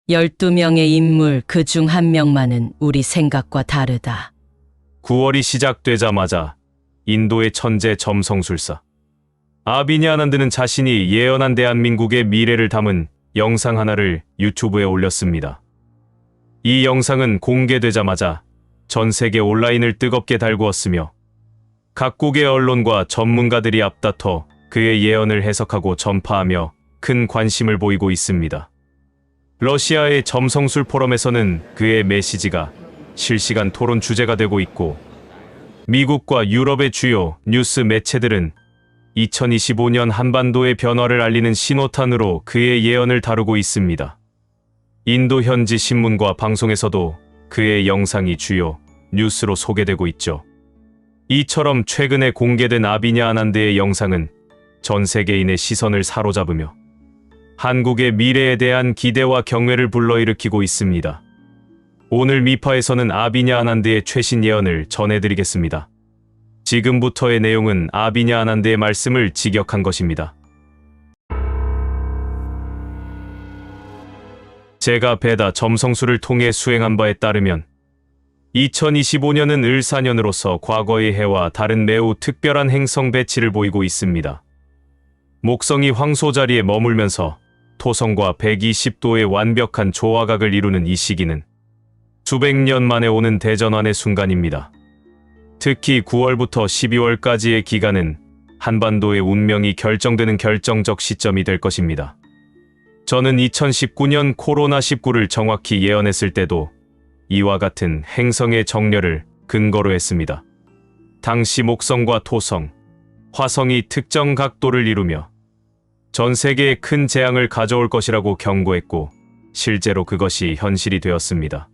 12명의 인물 그 중 한 명만은 우리 생각과 다르다. 9월이 시작되자마자 인도의 천재 점성술사 아비니 아난드는 자신이 예언한 대한민국의 미래를 담은 영상 하나를 유튜브에 올렸습니다. 이 영상은 공개되자마자 전 세계 온라인을 뜨겁게 달구었으며 각국의 언론과 전문가들이 앞다퉈 그의 예언을 해석하고 전파하며 큰 관심을 보이고 있습니다. 러시아의 점성술 포럼에서는 그의 메시지가 실시간 토론 주제가 되고 있고 미국과 유럽의 주요 뉴스 매체들은 2025년 한반도의 변화를 알리는 신호탄으로 그의 예언을 다루고 있습니다. 인도 현지 신문과 방송에서도 그의 영상이 주요 뉴스로 소개되고 있죠. 이처럼 최근에 공개된 아비니 아난드의 영상은 전 세계인의 시선을 사로잡으며 한국의 미래에 대한 기대와 경외를 불러일으키고 있습니다. 오늘 미파에서는 아비니 아난드의 최신 예언을 전해드리겠습니다. 지금부터의 내용은 아비니 아난드의 말씀을 직역한 것입니다. 제가 베다 점성술을 통해 수행한 바에 따르면 2025년은 을사년으로서 과거의 해와 다른 매우 특별한 행성 배치를 보이고 있습니다. 목성이 황소 자리에 머물면서 토성과 120도의 완벽한 조화각을 이루는 이 시기는 수백 년 만에 오는 대전환의 순간입니다. 특히 9월부터 12월까지의 기간은 한반도의 운명이 결정되는 결정적 시점이 될 것입니다. 저는 2019년 코로나19를 정확히 예언했을 때도 이와 같은 행성의 정렬을 근거로 했습니다. 당시 목성과 토성, 화성이 특정 각도를 이루며 전 세계에 큰 재앙을 가져올 것이라고 경고했고 실제로 그것이 현실이 되었습니다.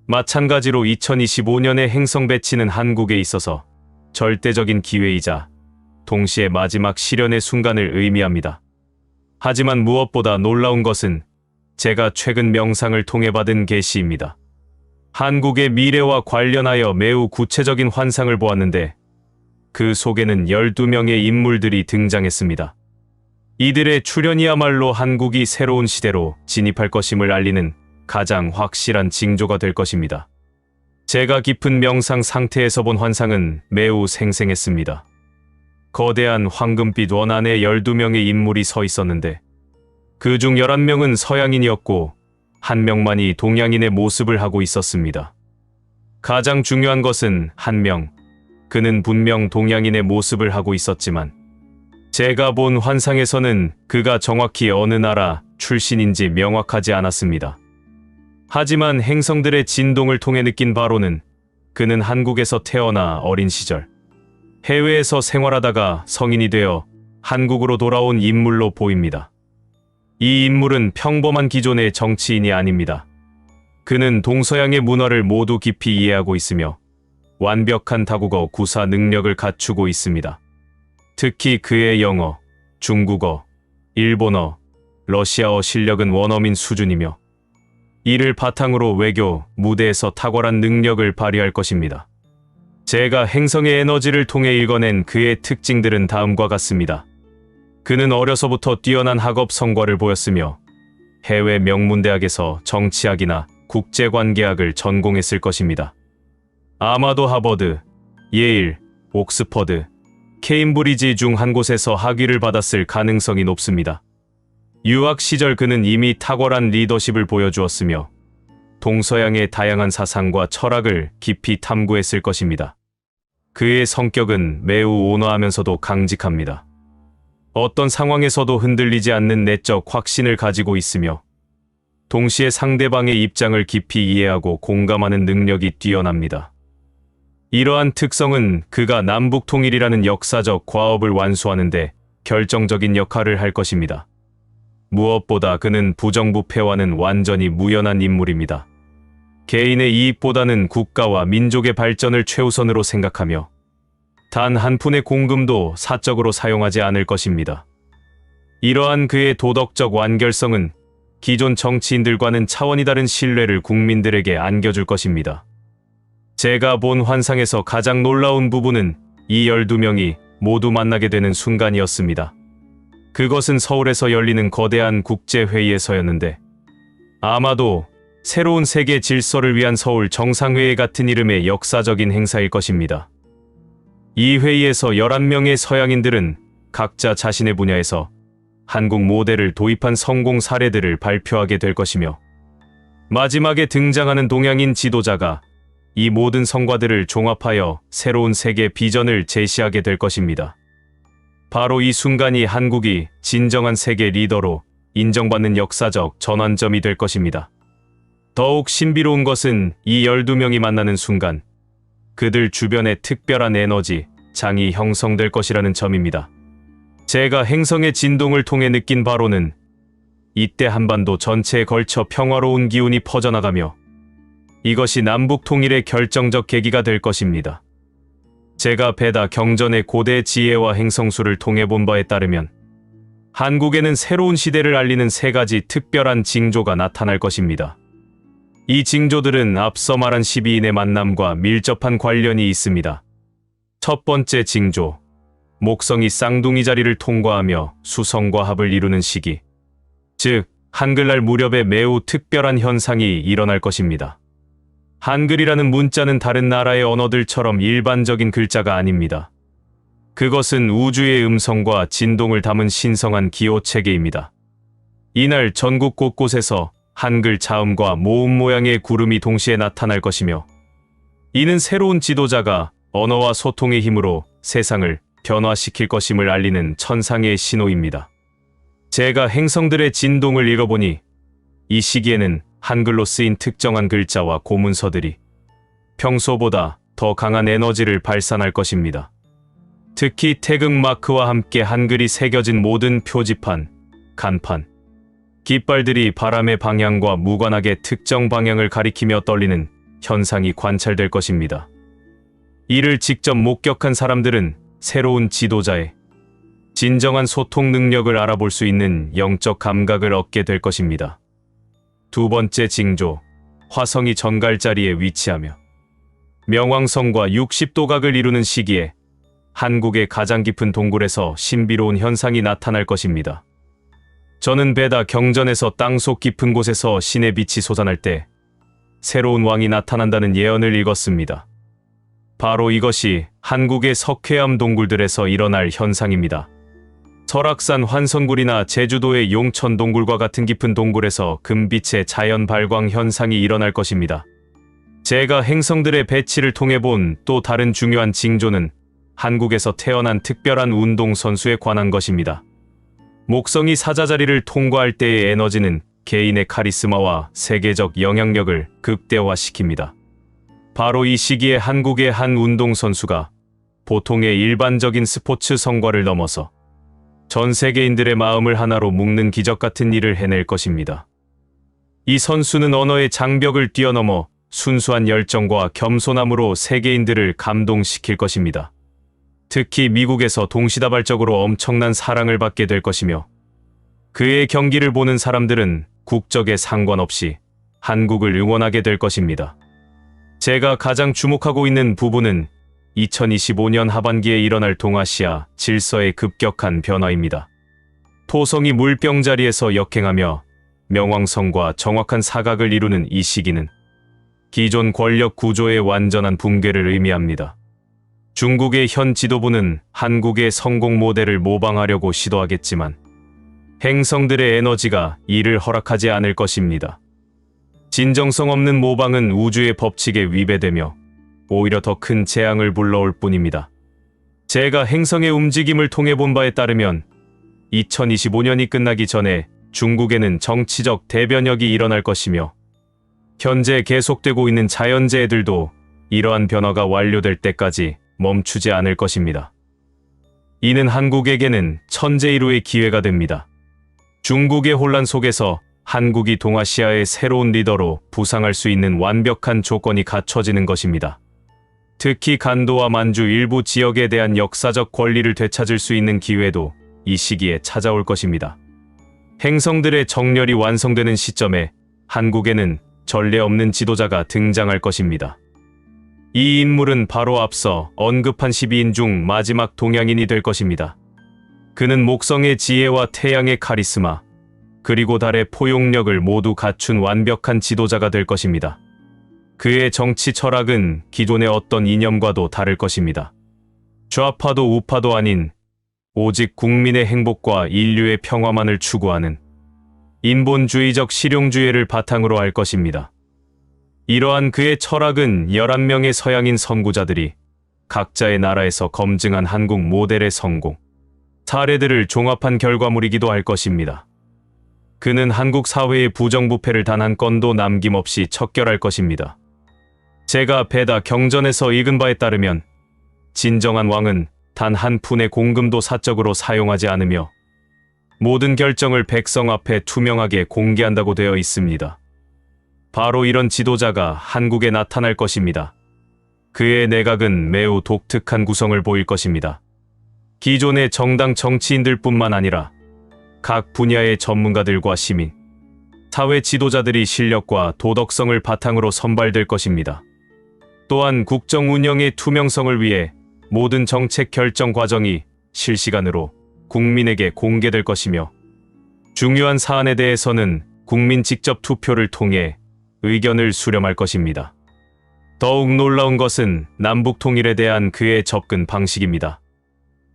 마찬가지로 2025년의 행성 배치는 한국에 있어서 절대적인 기회이자 동시에 마지막 실현의 순간을 의미합니다. 하지만 무엇보다 놀라운 것은 제가 최근 명상을 통해 받은 계시입니다. 한국의 미래와 관련하여 매우 구체적인 환상을 보았는데 그 속에는 12명의 인물들이 등장했습니다. 이들의 출현이야말로 한국이 새로운 시대로 진입할 것임을 알리는 가장 확실한 징조가 될 것입니다. 제가 깊은 명상 상태에서 본 환상은 매우 생생했습니다. 거대한 황금빛 원 안에 12명의 인물이 서 있었는데 그 중 11명은 서양인이었고 한 명만이 동양인의 모습을 하고 있었습니다. 가장 중요한 것은 한 명, 그는 분명 동양인의 모습을 하고 있었지만 제가 본 환상에서는 그가 정확히 어느 나라 출신인지 명확하지 않았습니다. 하지만 행성들의 진동을 통해 느낀 바로는 그는 한국에서 태어나 어린 시절 해외에서 생활하다가 성인이 되어 한국으로 돌아온 인물로 보입니다. 이 인물은 평범한 기존의 정치인이 아닙니다. 그는 동서양의 문화를 모두 깊이 이해하고 있으며 완벽한 다국어 구사 능력을 갖추고 있습니다. 특히 그의 영어, 중국어, 일본어, 러시아어 실력은 원어민 수준이며 이를 바탕으로 외교, 무대에서 탁월한 능력을 발휘할 것입니다. 제가 행성의 에너지를 통해 읽어낸 그의 특징들은 다음과 같습니다. 그는 어려서부터 뛰어난 학업 성과를 보였으며 해외 명문대학에서 정치학이나 국제관계학을 전공했을 것입니다. 아마도 하버드, 예일, 옥스퍼드, 케임브리지 중 한 곳에서 학위를 받았을 가능성이 높습니다. 유학 시절 그는 이미 탁월한 리더십을 보여주었으며 동서양의 다양한 사상과 철학을 깊이 탐구했을 것입니다. 그의 성격은 매우 온화하면서도 강직합니다. 어떤 상황에서도 흔들리지 않는 내적 확신을 가지고 있으며 동시에 상대방의 입장을 깊이 이해하고 공감하는 능력이 뛰어납니다. 이러한 특성은 그가 남북 통일이라는 역사적 과업을 완수하는 데 결정적인 역할을 할 것입니다. 무엇보다 그는 부정부패와는 완전히 무연한 인물입니다. 개인의 이익보다는 국가와 민족의 발전을 최우선으로 생각하며 단 한 푼의 공금도 사적으로 사용하지 않을 것입니다. 이러한 그의 도덕적 완결성은 기존 정치인들과는 차원이 다른 신뢰를 국민들에게 안겨줄 것입니다. 제가 본 환상에서 가장 놀라운 부분은 이 12명이 모두 만나게 되는 순간이었습니다. 그것은 서울에서 열리는 거대한 국제회의에서였는데 아마도 새로운 세계 질서를 위한 서울 정상회의 같은 이름의 역사적인 행사일 것입니다. 이 회의에서 11명의 서양인들은 각자 자신의 분야에서 한국 모델을 도입한 성공 사례들을 발표하게 될 것이며, 마지막에 등장하는 동양인 지도자가 이 모든 성과들을 종합하여 새로운 세계 비전을 제시하게 될 것입니다. 바로 이 순간이 한국이 진정한 세계 리더로 인정받는 역사적 전환점이 될 것입니다. 더욱 신비로운 것은 이 12명이 만나는 순간 그들 주변에 특별한 에너지, 장이 형성될 것이라는 점입니다. 제가 행성의 진동을 통해 느낀 바로는 이때 한반도 전체에 걸쳐 평화로운 기운이 퍼져나가며 이것이 남북 통일의 결정적 계기가 될 것입니다. 제가 베다 경전의 고대 지혜와 행성수를 통해 본 바에 따르면 한국에는 새로운 시대를 알리는 3가지 특별한 징조가 나타날 것입니다. 이 징조들은 앞서 말한 12인의 만남과 밀접한 관련이 있습니다. 첫 번째 징조, 목성이 쌍둥이 자리를 통과하며 수성과 합을 이루는 시기, 즉 한글날 무렵에 매우 특별한 현상이 일어날 것입니다. 한글이라는 문자는 다른 나라의 언어들처럼 일반적인 글자가 아닙니다. 그것은 우주의 음성과 진동을 담은 신성한 기호 체계입니다. 이날 전국 곳곳에서 한글 자음과 모음 모양의 구름이 동시에 나타날 것이며, 이는 새로운 지도자가 언어와 소통의 힘으로 세상을 변화시킬 것임을 알리는 천상의 신호입니다. 제가 행성들의 진동을 읽어보니 이 시기에는 한글로 쓰인 특정한 글자와 고문서들이 평소보다 더 강한 에너지를 발산할 것입니다. 특히 태극마크와 함께 한글이 새겨진 모든 표지판, 간판, 깃발들이 바람의 방향과 무관하게 특정 방향을 가리키며 떨리는 현상이 관찰될 것입니다. 이를 직접 목격한 사람들은 새로운 지도자의 진정한 소통 능력을 알아볼 수 있는 영적 감각을 얻게 될 것입니다. 두 번째 징조, 화성이 전갈자리에 위치하며 명왕성과 60도각을 이루는 시기에 한국의 가장 깊은 동굴에서 신비로운 현상이 나타날 것입니다. 저는 베다 경전에서 땅속 깊은 곳에서 신의 빛이 솟아날 때 새로운 왕이 나타난다는 예언을 읽었습니다. 바로 이것이 한국의 석회암 동굴들에서 일어날 현상입니다. 설악산 환선굴이나 제주도의 용천 동굴과 같은 깊은 동굴에서 금빛의 자연 발광 현상이 일어날 것입니다. 제가 행성들의 배치를 통해 본 또 다른 중요한 징조는 한국에서 태어난 특별한 운동선수에 관한 것입니다. 목성이 사자자리를 통과할 때의 에너지는 개인의 카리스마와 세계적 영향력을 극대화시킵니다. 바로 이 시기에 한국의 한 운동선수가 보통의 일반적인 스포츠 성과를 넘어서 전 세계인들의 마음을 하나로 묶는 기적 같은 일을 해낼 것입니다. 이 선수는 언어의 장벽을 뛰어넘어 순수한 열정과 겸손함으로 세계인들을 감동시킬 것입니다. 특히 미국에서 동시다발적으로 엄청난 사랑을 받게 될 것이며, 그의 경기를 보는 사람들은 국적에 상관없이 한국을 응원하게 될 것입니다. 제가 가장 주목하고 있는 부분은 2025년 하반기에 일어날 동아시아 질서의 급격한 변화입니다. 토성이 물병 자리에서 역행하며 명왕성과 정확한 사각을 이루는 이 시기는 기존 권력 구조의 완전한 붕괴를 의미합니다. 중국의 현 지도부는 한국의 성공 모델을 모방하려고 시도하겠지만 행성들의 에너지가 이를 허락하지 않을 것입니다. 진정성 없는 모방은 우주의 법칙에 위배되며 오히려 더 큰 재앙을 불러올 뿐입니다. 제가 행성의 움직임을 통해 본 바에 따르면 2025년이 끝나기 전에 중국에는 정치적 대변혁이 일어날 것이며, 현재 계속되고 있는 자연재해들도 이러한 변화가 완료될 때까지 멈추지 않을 것입니다. 이는 한국에게는 천재일우의 기회가 됩니다. 중국의 혼란 속에서 한국이 동아시아의 새로운 리더로 부상할 수 있는 완벽한 조건이 갖춰지는 것입니다. 특히 간도와 만주 일부 지역에 대한 역사적 권리를 되찾을 수 있는 기회도 이 시기에 찾아올 것입니다. 행성들의 정렬이 완성되는 시점에 한국에는 전례 없는 지도자가 등장할 것입니다. 이 인물은 바로 앞서 언급한 12인 중 마지막 동양인이 될 것입니다. 그는 목성의 지혜와 태양의 카리스마, 그리고 달의 포용력을 모두 갖춘 완벽한 지도자가 될 것입니다. 그의 정치 철학은 기존의 어떤 이념과도 다를 것입니다. 좌파도 우파도 아닌 오직 국민의 행복과 인류의 평화만을 추구하는 인본주의적 실용주의를 바탕으로 할 것입니다. 이러한 그의 철학은 11명의 서양인 선구자들이 각자의 나라에서 검증한 한국 모델의 성공 사례들을 종합한 결과물이기도 할 것입니다. 그는 한국 사회의 부정부패를 단 한 건도 남김없이 척결할 것입니다. 제가 배다 경전에서 읽은 바에 따르면 진정한 왕은 단 한 푼의 공금도 사적으로 사용하지 않으며 모든 결정을 백성 앞에 투명하게 공개한다고 되어 있습니다. 바로 이런 지도자가 한국에 나타날 것입니다. 그의 내각은 매우 독특한 구성을 보일 것입니다. 기존의 정당 정치인들뿐만 아니라 각 분야의 전문가들과 시민, 사회 지도자들이 실력과 도덕성을 바탕으로 선발될 것입니다. 또한 국정 운영의 투명성을 위해 모든 정책 결정 과정이 실시간으로 국민에게 공개될 것이며 중요한 사안에 대해서는 국민 직접 투표를 통해 의견을 수렴할 것입니다. 더욱 놀라운 것은 남북 통일에 대한 그의 접근 방식입니다.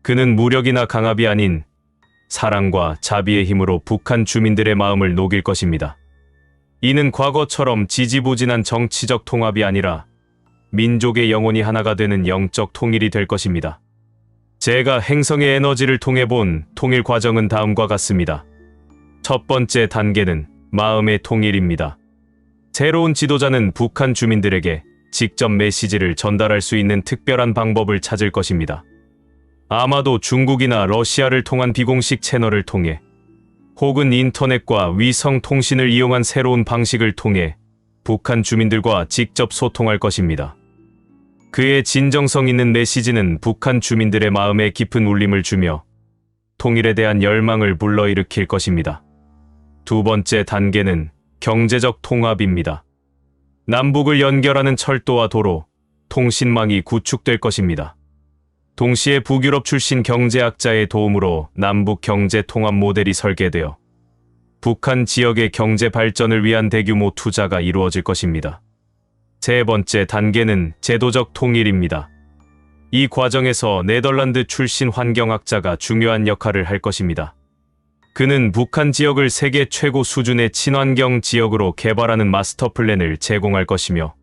그는 무력이나 강압이 아닌 사랑과 자비의 힘으로 북한 주민들의 마음을 녹일 것입니다. 이는 과거처럼 지지부진한 정치적 통합이 아니라 민족의 영혼이 하나가 되는 영적 통일이 될 것입니다. 제가 행성의 에너지를 통해 본 통일 과정은 다음과 같습니다. 첫 번째 단계는 마음의 통일입니다. 새로운 지도자는 북한 주민들에게 직접 메시지를 전달할 수 있는 특별한 방법을 찾을 것입니다. 아마도 중국이나 러시아를 통한 비공식 채널을 통해 혹은 인터넷과 위성 통신을 이용한 새로운 방식을 통해 북한 주민들과 직접 소통할 것입니다. 그의 진정성 있는 메시지는 북한 주민들의 마음에 깊은 울림을 주며 통일에 대한 열망을 불러일으킬 것입니다. 두 번째 단계는 경제적 통합입니다. 남북을 연결하는 철도와 도로, 통신망이 구축될 것입니다. 동시에 북유럽 출신 경제학자의 도움으로 남북 경제 통합 모델이 설계되어 북한 지역의 경제 발전을 위한 대규모 투자가 이루어질 것입니다. 세 번째 단계는 제도적 통일입니다. 이 과정에서 네덜란드 출신 환경학자가 중요한 역할을 할 것입니다. 그는 북한 지역을 세계 최고 수준의 친환경 지역으로 개발하는 마스터 플랜을 제공할 것이며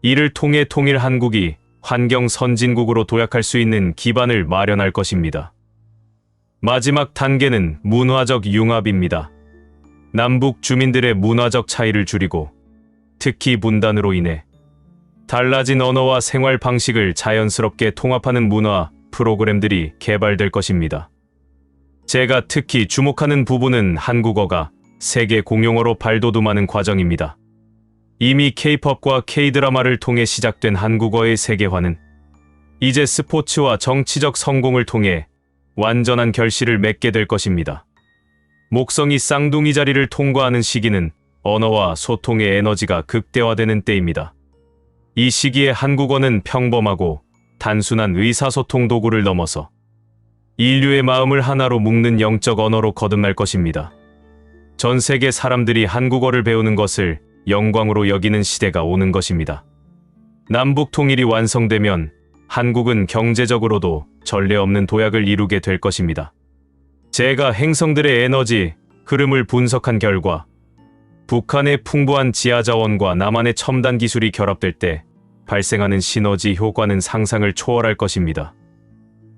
이를 통해 통일 한국이 환경 선진국으로 도약할 수 있는 기반을 마련할 것입니다. 마지막 단계는 문화적 융합입니다. 남북 주민들의 문화적 차이를 줄이고 특히 분단으로 인해 달라진 언어와 생활 방식을 자연스럽게 통합하는 문화 프로그램들이 개발될 것입니다. 제가 특히 주목하는 부분은 한국어가 세계 공용어로 발돋움하는 과정입니다. 이미 K-팝과 K-드라마를 통해 시작된 한국어의 세계화는 이제 스포츠와 정치적 성공을 통해 완전한 결실을 맺게 될 것입니다. 목성이 쌍둥이 자리를 통과하는 시기는 언어와 소통의 에너지가 극대화되는 때입니다. 이 시기에 한국어는 평범하고 단순한 의사소통 도구를 넘어서 인류의 마음을 하나로 묶는 영적 언어로 거듭날 것입니다. 전 세계 사람들이 한국어를 배우는 것을 영광으로 여기는 시대가 오는 것입니다. 남북 통일이 완성되면 한국은 경제적으로도 전례 없는 도약을 이루게 될 것입니다. 제가 행성들의 에너지 흐름을 분석한 결과 북한의 풍부한 지하자원과 남한의 첨단 기술이 결합될 때 발생하는 시너지 효과는 상상을 초월할 것입니다.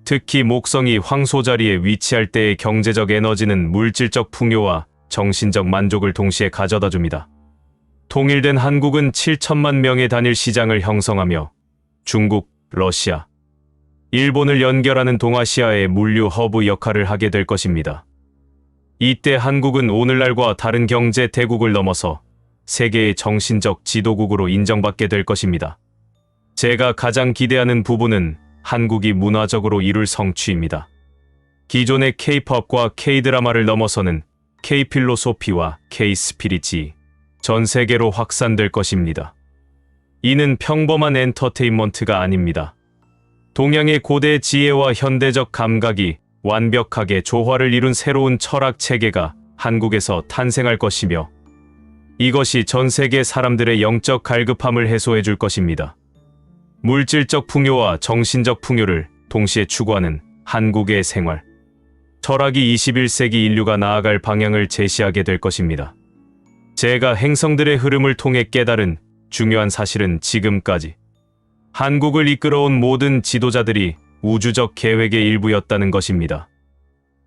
특히 목성이 황소 자리에 위치할 때의 경제적 에너지는 물질적 풍요와 정신적 만족을 동시에 가져다 줍니다. 통일된 한국은 7천만 명의 단일 시장을 형성하며 중국, 러시아, 일본을 연결하는 동아시아의 물류 허브 역할을 하게 될 것입니다. 이때 한국은 오늘날과 다른 경제 대국을 넘어서 세계의 정신적 지도국으로 인정받게 될 것입니다. 제가 가장 기대하는 부분은 한국이 문화적으로 이룰 성취입니다. 기존의 K-팝과 K-드라마를 넘어서는 K-필로소피와 K-스피릿이 전 세계로 확산될 것입니다. 이는 평범한 엔터테인먼트가 아닙니다. 동양의 고대 지혜와 현대적 감각이 완벽하게 조화를 이룬 새로운 철학 체계가 한국에서 탄생할 것이며 이것이 전 세계 사람들의 영적 갈급함을 해소해 줄 것입니다. 물질적 풍요와 정신적 풍요를 동시에 추구하는 한국의 생활. 철학이 21세기 인류가 나아갈 방향을 제시하게 될 것입니다. 제가 행성들의 흐름을 통해 깨달은 중요한 사실은 지금까지 한국을 이끌어온 모든 지도자들이 우주적 계획의 일부였다는 것입니다.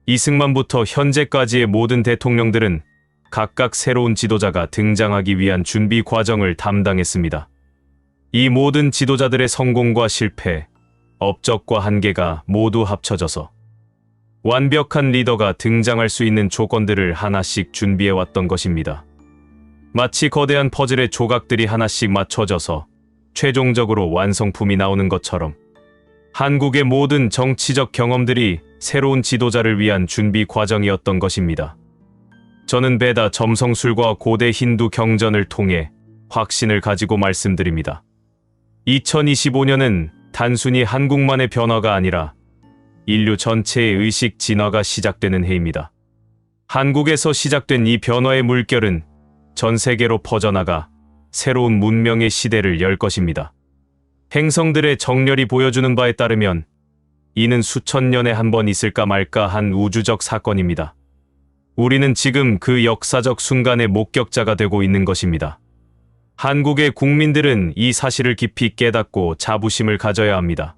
이승만부터 현재까지의 모든 대통령들은 각각 새로운 지도자가 등장하기 위한 준비 과정을 담당했습니다. 이 모든 지도자들의 성공과 실패, 업적과 한계가 모두 합쳐져서 완벽한 리더가 등장할 수 있는 조건들을 하나씩 준비해왔던 것입니다. 마치 거대한 퍼즐의 조각들이 하나씩 맞춰져서 최종적으로 완성품이 나오는 것처럼 한국의 모든 정치적 경험들이 새로운 지도자를 위한 준비 과정이었던 것입니다. 저는 베다 점성술과 고대 힌두 경전을 통해 확신을 가지고 말씀드립니다. 2025년은 단순히 한국만의 변화가 아니라 인류 전체의 의식 진화가 시작되는 해입니다. 한국에서 시작된 이 변화의 물결은 전 세계로 퍼져나가 새로운 문명의 시대를 열 것입니다. 행성들의 정렬이 보여주는 바에 따르면 이는 수천 년에 한 번 있을까 말까 한 우주적 사건입니다. 우리는 지금 그 역사적 순간의 목격자가 되고 있는 것입니다. 한국의 국민들은 이 사실을 깊이 깨닫고 자부심을 가져야 합니다.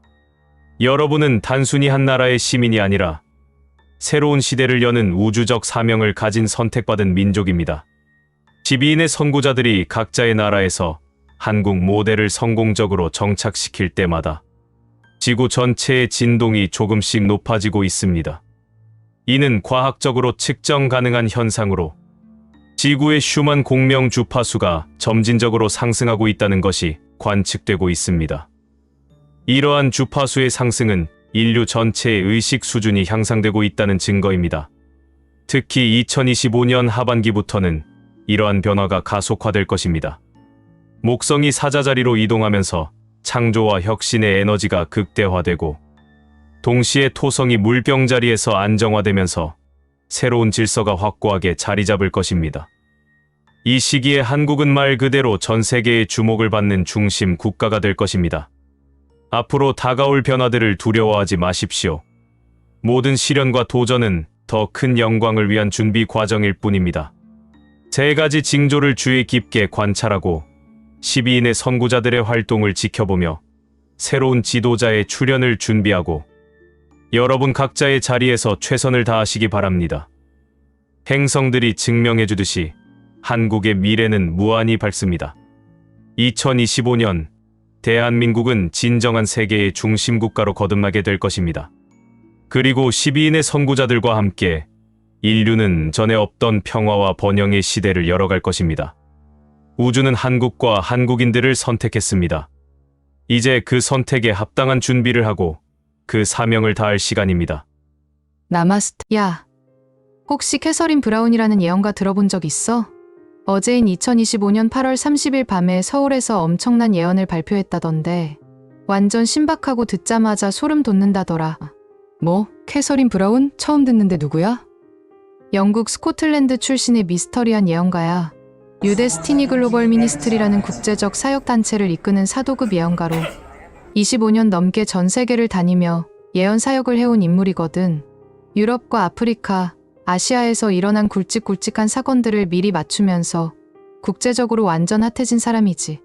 여러분은 단순히 한 나라의 시민이 아니라 새로운 시대를 여는 우주적 사명을 가진 선택받은 민족입니다. 12인의 선구자들이 각자의 나라에서 한국 모델을 성공적으로 정착시킬 때마다 지구 전체의 진동이 조금씩 높아지고 있습니다. 이는 과학적으로 측정 가능한 현상으로 지구의 슈만 공명 주파수가 점진적으로 상승하고 있다는 것이 관측되고 있습니다. 이러한 주파수의 상승은 인류 전체의 의식 수준이 향상되고 있다는 증거입니다. 특히 2025년 하반기부터는 이러한 변화가 가속화될 것입니다. 목성이 사자자리로 이동하면서 창조와 혁신의 에너지가 극대화되고 동시에 토성이 물병자리에서 안정화되면서 새로운 질서가 확고하게 자리 잡을 것입니다. 이 시기에 한국은 말 그대로 전 세계의 주목을 받는 중심 국가가 될 것입니다. 앞으로 다가올 변화들을 두려워하지 마십시오. 모든 시련과 도전은 더 큰 영광을 위한 준비 과정일 뿐입니다. 세 가지 징조를 주의 깊게 관찰하고 12인의 선구자들의 활동을 지켜보며 새로운 지도자의 출현을 준비하고 여러분 각자의 자리에서 최선을 다하시기 바랍니다. 행성들이 증명해주듯이 한국의 미래는 무한히 밝습니다. 2025년 대한민국은 진정한 세계의 중심 국가로 거듭나게 될 것입니다. 그리고 12인의 선구자들과 함께 인류는 전에 없던 평화와 번영의 시대를 열어갈 것입니다. 우주는 한국과 한국인들을 선택했습니다. 이제 그 선택에 합당한 준비를 하고 그 사명을 다할 시간입니다. 나마스테. 야, 혹시 캐서린 브라운이라는 예언가 들어본 적 있어? 어제인 2025년 8월 30일 밤에 서울에서 엄청난 예언을 발표했다던데 완전 신박하고 듣자마자 소름 돋는다더라. 뭐? 캐서린 브라운? 처음 듣는데 누구야? 영국 스코틀랜드 출신의 미스터리한 예언가야. 유데스티니 글로벌 미니스트리라는 국제적 사역단체를 이끄는 사도급 예언가로 25년 넘게 전 세계를 다니며 예언 사역을 해온 인물이거든. 유럽과 아프리카, 아시아에서 일어난 굵직굵직한 사건들을 미리 맞추면서 국제적으로 완전 핫해진 사람이지.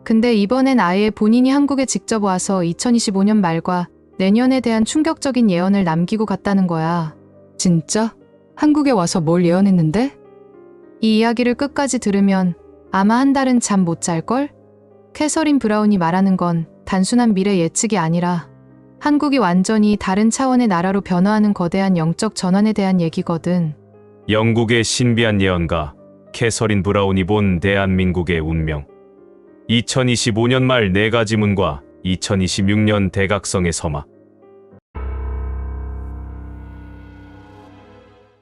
근데 이번엔 아예 본인이 한국에 직접 와서 2025년 말과 내년에 대한 충격적인 예언을 남기고 갔다는 거야. 진짜? 한국에 와서 뭘 예언했는데? 이 이야기를 끝까지 들으면 아마 한 달은 잠 못 잘걸? 캐서린 브라운이 말하는 건 단순한 미래 예측이 아니라 한국이 완전히 다른 차원의 나라로 변화하는 거대한 영적 전환에 대한 얘기거든. 영국의 신비한 예언가 캐서린 브라운이 본 대한민국의 운명. 2025년 말 네 가지 문과 2026년 대각성의 서막.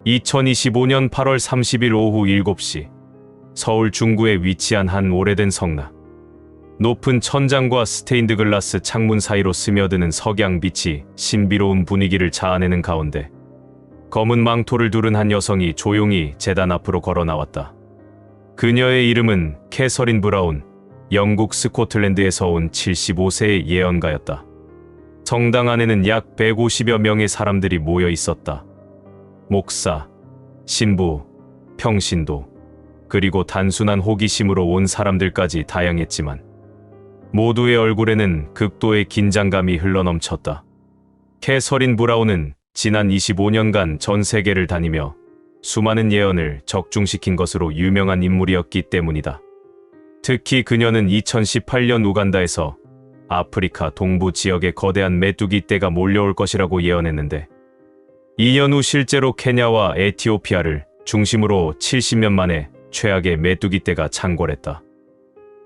2025년 8월 30일 오후 7시 서울 중구에 위치한 한 오래된 성당. 높은 천장과 스테인드 글라스 창문 사이로 스며드는 석양빛이 신비로운 분위기를 자아내는 가운데 검은 망토를 두른 한 여성이 조용히 제단 앞으로 걸어 나왔다. 그녀의 이름은 캐서린 브라운, 영국 스코틀랜드에서 온 75세의 예언가였다. 성당 안에는 약 150여 명의 사람들이 모여 있었다. 목사, 신부, 평신도, 그리고 단순한 호기심으로 온 사람들까지 다양했지만 모두의 얼굴에는 극도의 긴장감이 흘러넘쳤다. 캐서린 브라운은 지난 25년간 전 세계를 다니며 수많은 예언을 적중시킨 것으로 유명한 인물이었기 때문이다. 특히 그녀는 2018년 우간다에서 아프리카 동부 지역에 거대한 메뚜기 떼가 몰려올 것이라고 예언했는데, 2년 후 실제로 케냐와 에티오피아를 중심으로 70년 만에 최악의 메뚜기 떼가 창궐했다.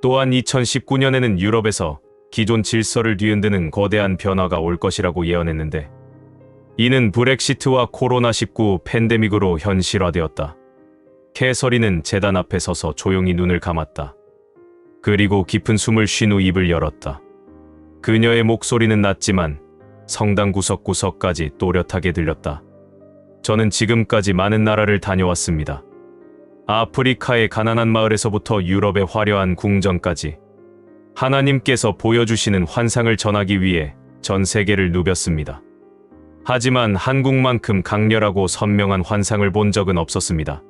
또한 2019년에는 유럽에서 기존 질서를 뒤흔드는 거대한 변화가 올 것이라고 예언했는데, 이는 브렉시트와 코로나19 팬데믹으로 현실화되었다. 캐서린은 제단 앞에 서서 조용히 눈을 감았다. 그리고 깊은 숨을 쉰 후 입을 열었다. 그녀의 목소리는 낮지만 성당 구석구석까지 또렷하게 들렸다. 저는 지금까지 많은 나라를 다녀왔습니다. 아프리카의 가난한 마을에서부터 유럽의 화려한 궁전까지 하나님께서 보여주시는 환상을 전하기 위해 전 세계를 누볐습니다. 하지만 한국만큼 강렬하고 선명한 환상을 본 적은 없었습니다.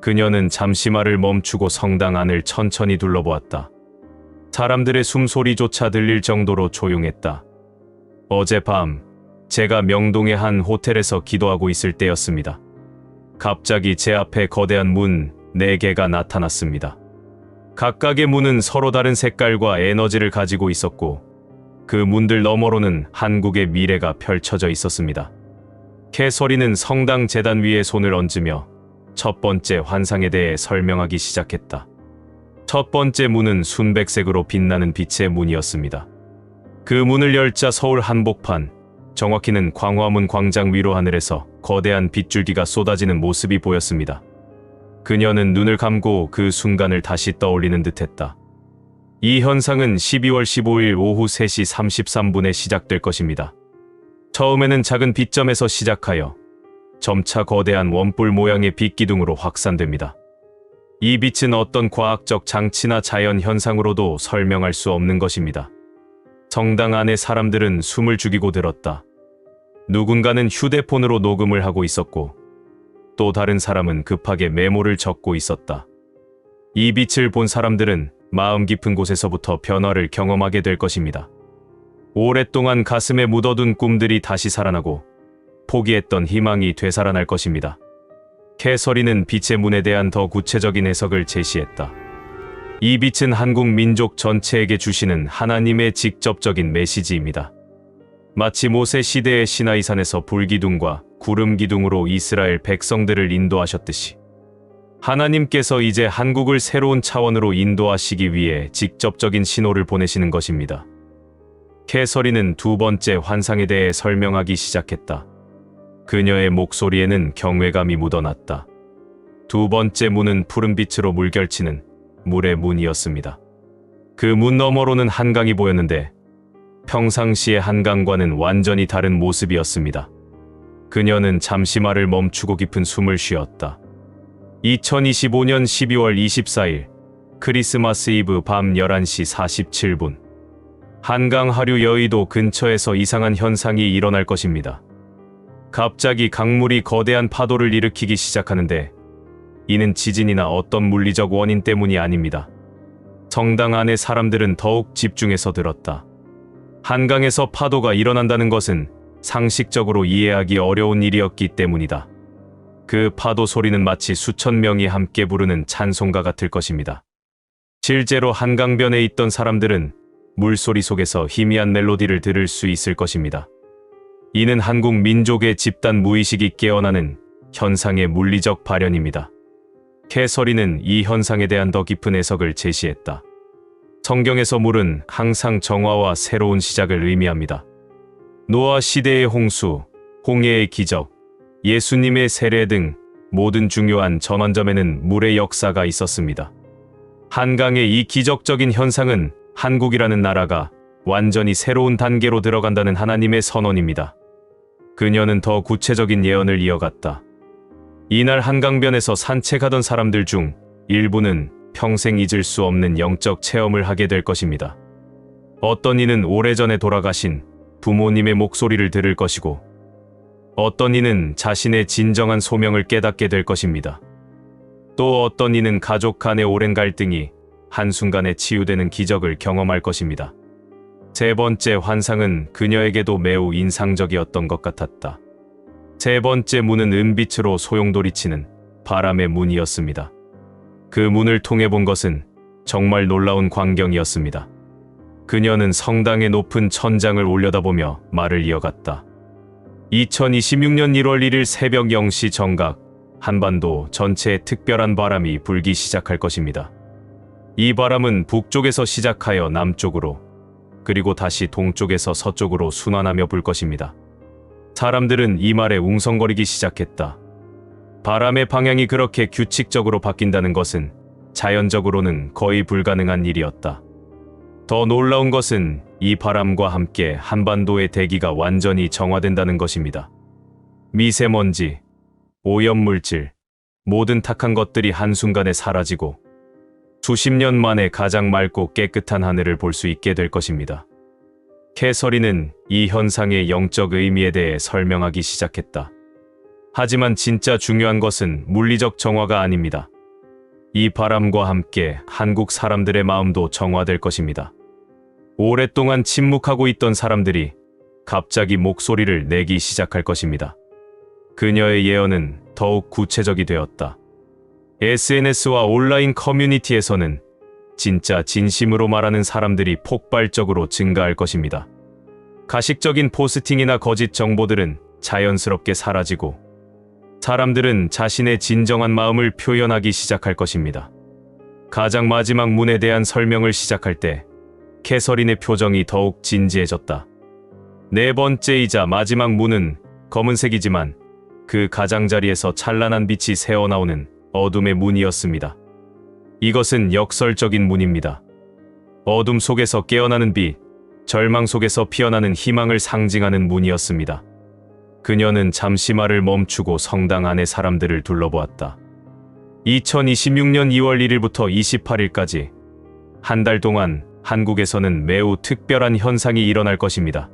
그녀는 잠시 말을 멈추고 성당 안을 천천히 둘러보았다. 사람들의 숨소리조차 들릴 정도로 조용했다. 어젯밤 제가 명동의 한 호텔에서 기도하고 있을 때였습니다. 갑자기 제 앞에 거대한 문 4개가 나타났습니다. 각각의 문은 서로 다른 색깔과 에너지를 가지고 있었고, 그 문들 너머로는 한국의 미래가 펼쳐져 있었습니다. 캐서린은 성당 제단 위에 손을 얹으며 첫 번째 환상에 대해 설명하기 시작했다. 첫 번째 문은 순백색으로 빛나는 빛의 문이었습니다. 그 문을 열자 서울 한복판, 정확히는 광화문 광장 위로 하늘에서 거대한 빗줄기가 쏟아지는 모습이 보였습니다. 그녀는 눈을 감고 그 순간을 다시 떠올리는 듯했다. 이 현상은 12월 15일 오후 3시 33분에 시작될 것입니다. 처음에는 작은 빛점에서 시작하여 점차 거대한 원뿔 모양의 빛기둥으로 확산됩니다. 이 빛은 어떤 과학적 장치나 자연 현상으로도 설명할 수 없는 것입니다. 성당 안의 사람들은 숨을 죽이고 들었다. 누군가는 휴대폰으로 녹음을 하고 있었고, 또 다른 사람은 급하게 메모를 적고 있었다. 이 빛을 본 사람들은 마음 깊은 곳에서부터 변화를 경험하게 될 것입니다. 오랫동안 가슴에 묻어둔 꿈들이 다시 살아나고 포기했던 희망이 되살아날 것입니다. 캐서린은 빛의 문에 대한 더 구체적인 해석을 제시했다. 이 빛은 한국 민족 전체에게 주시는 하나님의 직접적인 메시지입니다. 마치 모세 시대의 시나이산에서 불기둥과 구름기둥으로 이스라엘 백성들을 인도하셨듯이 하나님께서 이제 한국을 새로운 차원으로 인도하시기 위해 직접적인 신호를 보내시는 것입니다. 캐서린은 두 번째 환상에 대해 설명하기 시작했다. 그녀의 목소리에는 경외감이 묻어났다. 두 번째 문은 푸른 빛으로 물결치는 물의 문이었습니다. 그 문 너머로는 한강이 보였는데 평상시의 한강과는 완전히 다른 모습이었습니다. 그녀는 잠시 말을 멈추고 깊은 숨을 쉬었다. 2025년 12월 24일 크리스마스 이브 밤 11시 47분 한강 하류 여의도 근처에서 이상한 현상이 일어날 것입니다. 갑자기 강물이 거대한 파도를 일으키기 시작하는데, 이는 지진이나 어떤 물리적 원인 때문이 아닙니다. 성당 안의 사람들은 더욱 집중해서 들었다. 한강에서 파도가 일어난다는 것은 상식적으로 이해하기 어려운 일이었기 때문이다. 그 파도 소리는 마치 수천 명이 함께 부르는 찬송가 같을 것입니다. 실제로 한강변에 있던 사람들은 물소리 속에서 희미한 멜로디를 들을 수 있을 것입니다. 이는 한국 민족의 집단 무의식이 깨어나는 현상의 물리적 발현입니다. 캐서린은 이 현상에 대한 더 깊은 해석을 제시했다. 성경에서 물은 항상 정화와 새로운 시작을 의미합니다. 노아 시대의 홍수, 홍해의 기적, 예수님의 세례 등 모든 중요한 전환점에는 물의 역사가 있었습니다. 한강의 이 기적적인 현상은 한국이라는 나라가 완전히 새로운 단계로 들어간다는 하나님의 선언입니다. 그녀는 더 구체적인 예언을 이어갔다. 이날 한강변에서 산책하던 사람들 중 일부는 평생 잊을 수 없는 영적 체험을 하게 될 것입니다. 어떤 이는 오래전에 돌아가신 부모님의 목소리를 들을 것이고, 어떤 이는 자신의 진정한 소명을 깨닫게 될 것입니다. 또 어떤 이는 가족 간의 오랜 갈등이 한순간에 치유되는 기적을 경험할 것입니다. 세 번째 환상은 그녀에게도 매우 인상적이었던 것 같았다. 세 번째 문은 은빛으로 소용돌이치는 바람의 문이었습니다. 그 문을 통해 본 것은 정말 놀라운 광경이었습니다. 그녀는 성당의 높은 천장을 올려다보며 말을 이어갔다. 2026년 1월 1일 새벽 0시 정각, 한반도 전체에 특별한 바람이 불기 시작할 것입니다. 이 바람은 북쪽에서 시작하여 남쪽으로, 그리고 다시 동쪽에서 서쪽으로 순환하며 불 것입니다. 사람들은 이 말에 웅성거리기 시작했다. 바람의 방향이 그렇게 규칙적으로 바뀐다는 것은 자연적으로는 거의 불가능한 일이었다. 더 놀라운 것은 이 바람과 함께 한반도의 대기가 완전히 정화된다는 것입니다. 미세먼지, 오염물질, 모든 탁한 것들이 한순간에 사라지고 수십 년 만에 가장 맑고 깨끗한 하늘을 볼 수 있게 될 것입니다. 캐서린은 이 현상의 영적 의미에 대해 설명하기 시작했다. 하지만 진짜 중요한 것은 물리적 정화가 아닙니다. 이 바람과 함께 한국 사람들의 마음도 정화될 것입니다. 오랫동안 침묵하고 있던 사람들이 갑자기 목소리를 내기 시작할 것입니다. 그녀의 예언은 더욱 구체적이 되었다. SNS와 온라인 커뮤니티에서는 진짜 진심으로 말하는 사람들이 폭발적으로 증가할 것입니다. 가식적인 포스팅이나 거짓 정보들은 자연스럽게 사라지고 사람들은 자신의 진정한 마음을 표현하기 시작할 것입니다. 가장 마지막 문에 대한 설명을 시작할 때 캐서린의 표정이 더욱 진지해졌다. 네 번째이자 마지막 문은 검은색이지만 그 가장자리에서 찬란한 빛이 새어나오는 어둠의 문이었습니다. 이것은 역설적인 문입니다. 어둠 속에서 깨어나는 빛, 절망 속에서 피어나는 희망을 상징하는 문이었습니다. 그녀는 잠시 말을 멈추고 성당 안의 사람들을 둘러보았다. 2026년 2월 1일부터 28일까지 한 달 동안 한국에서는 매우 특별한 현상이 일어날 것입니다.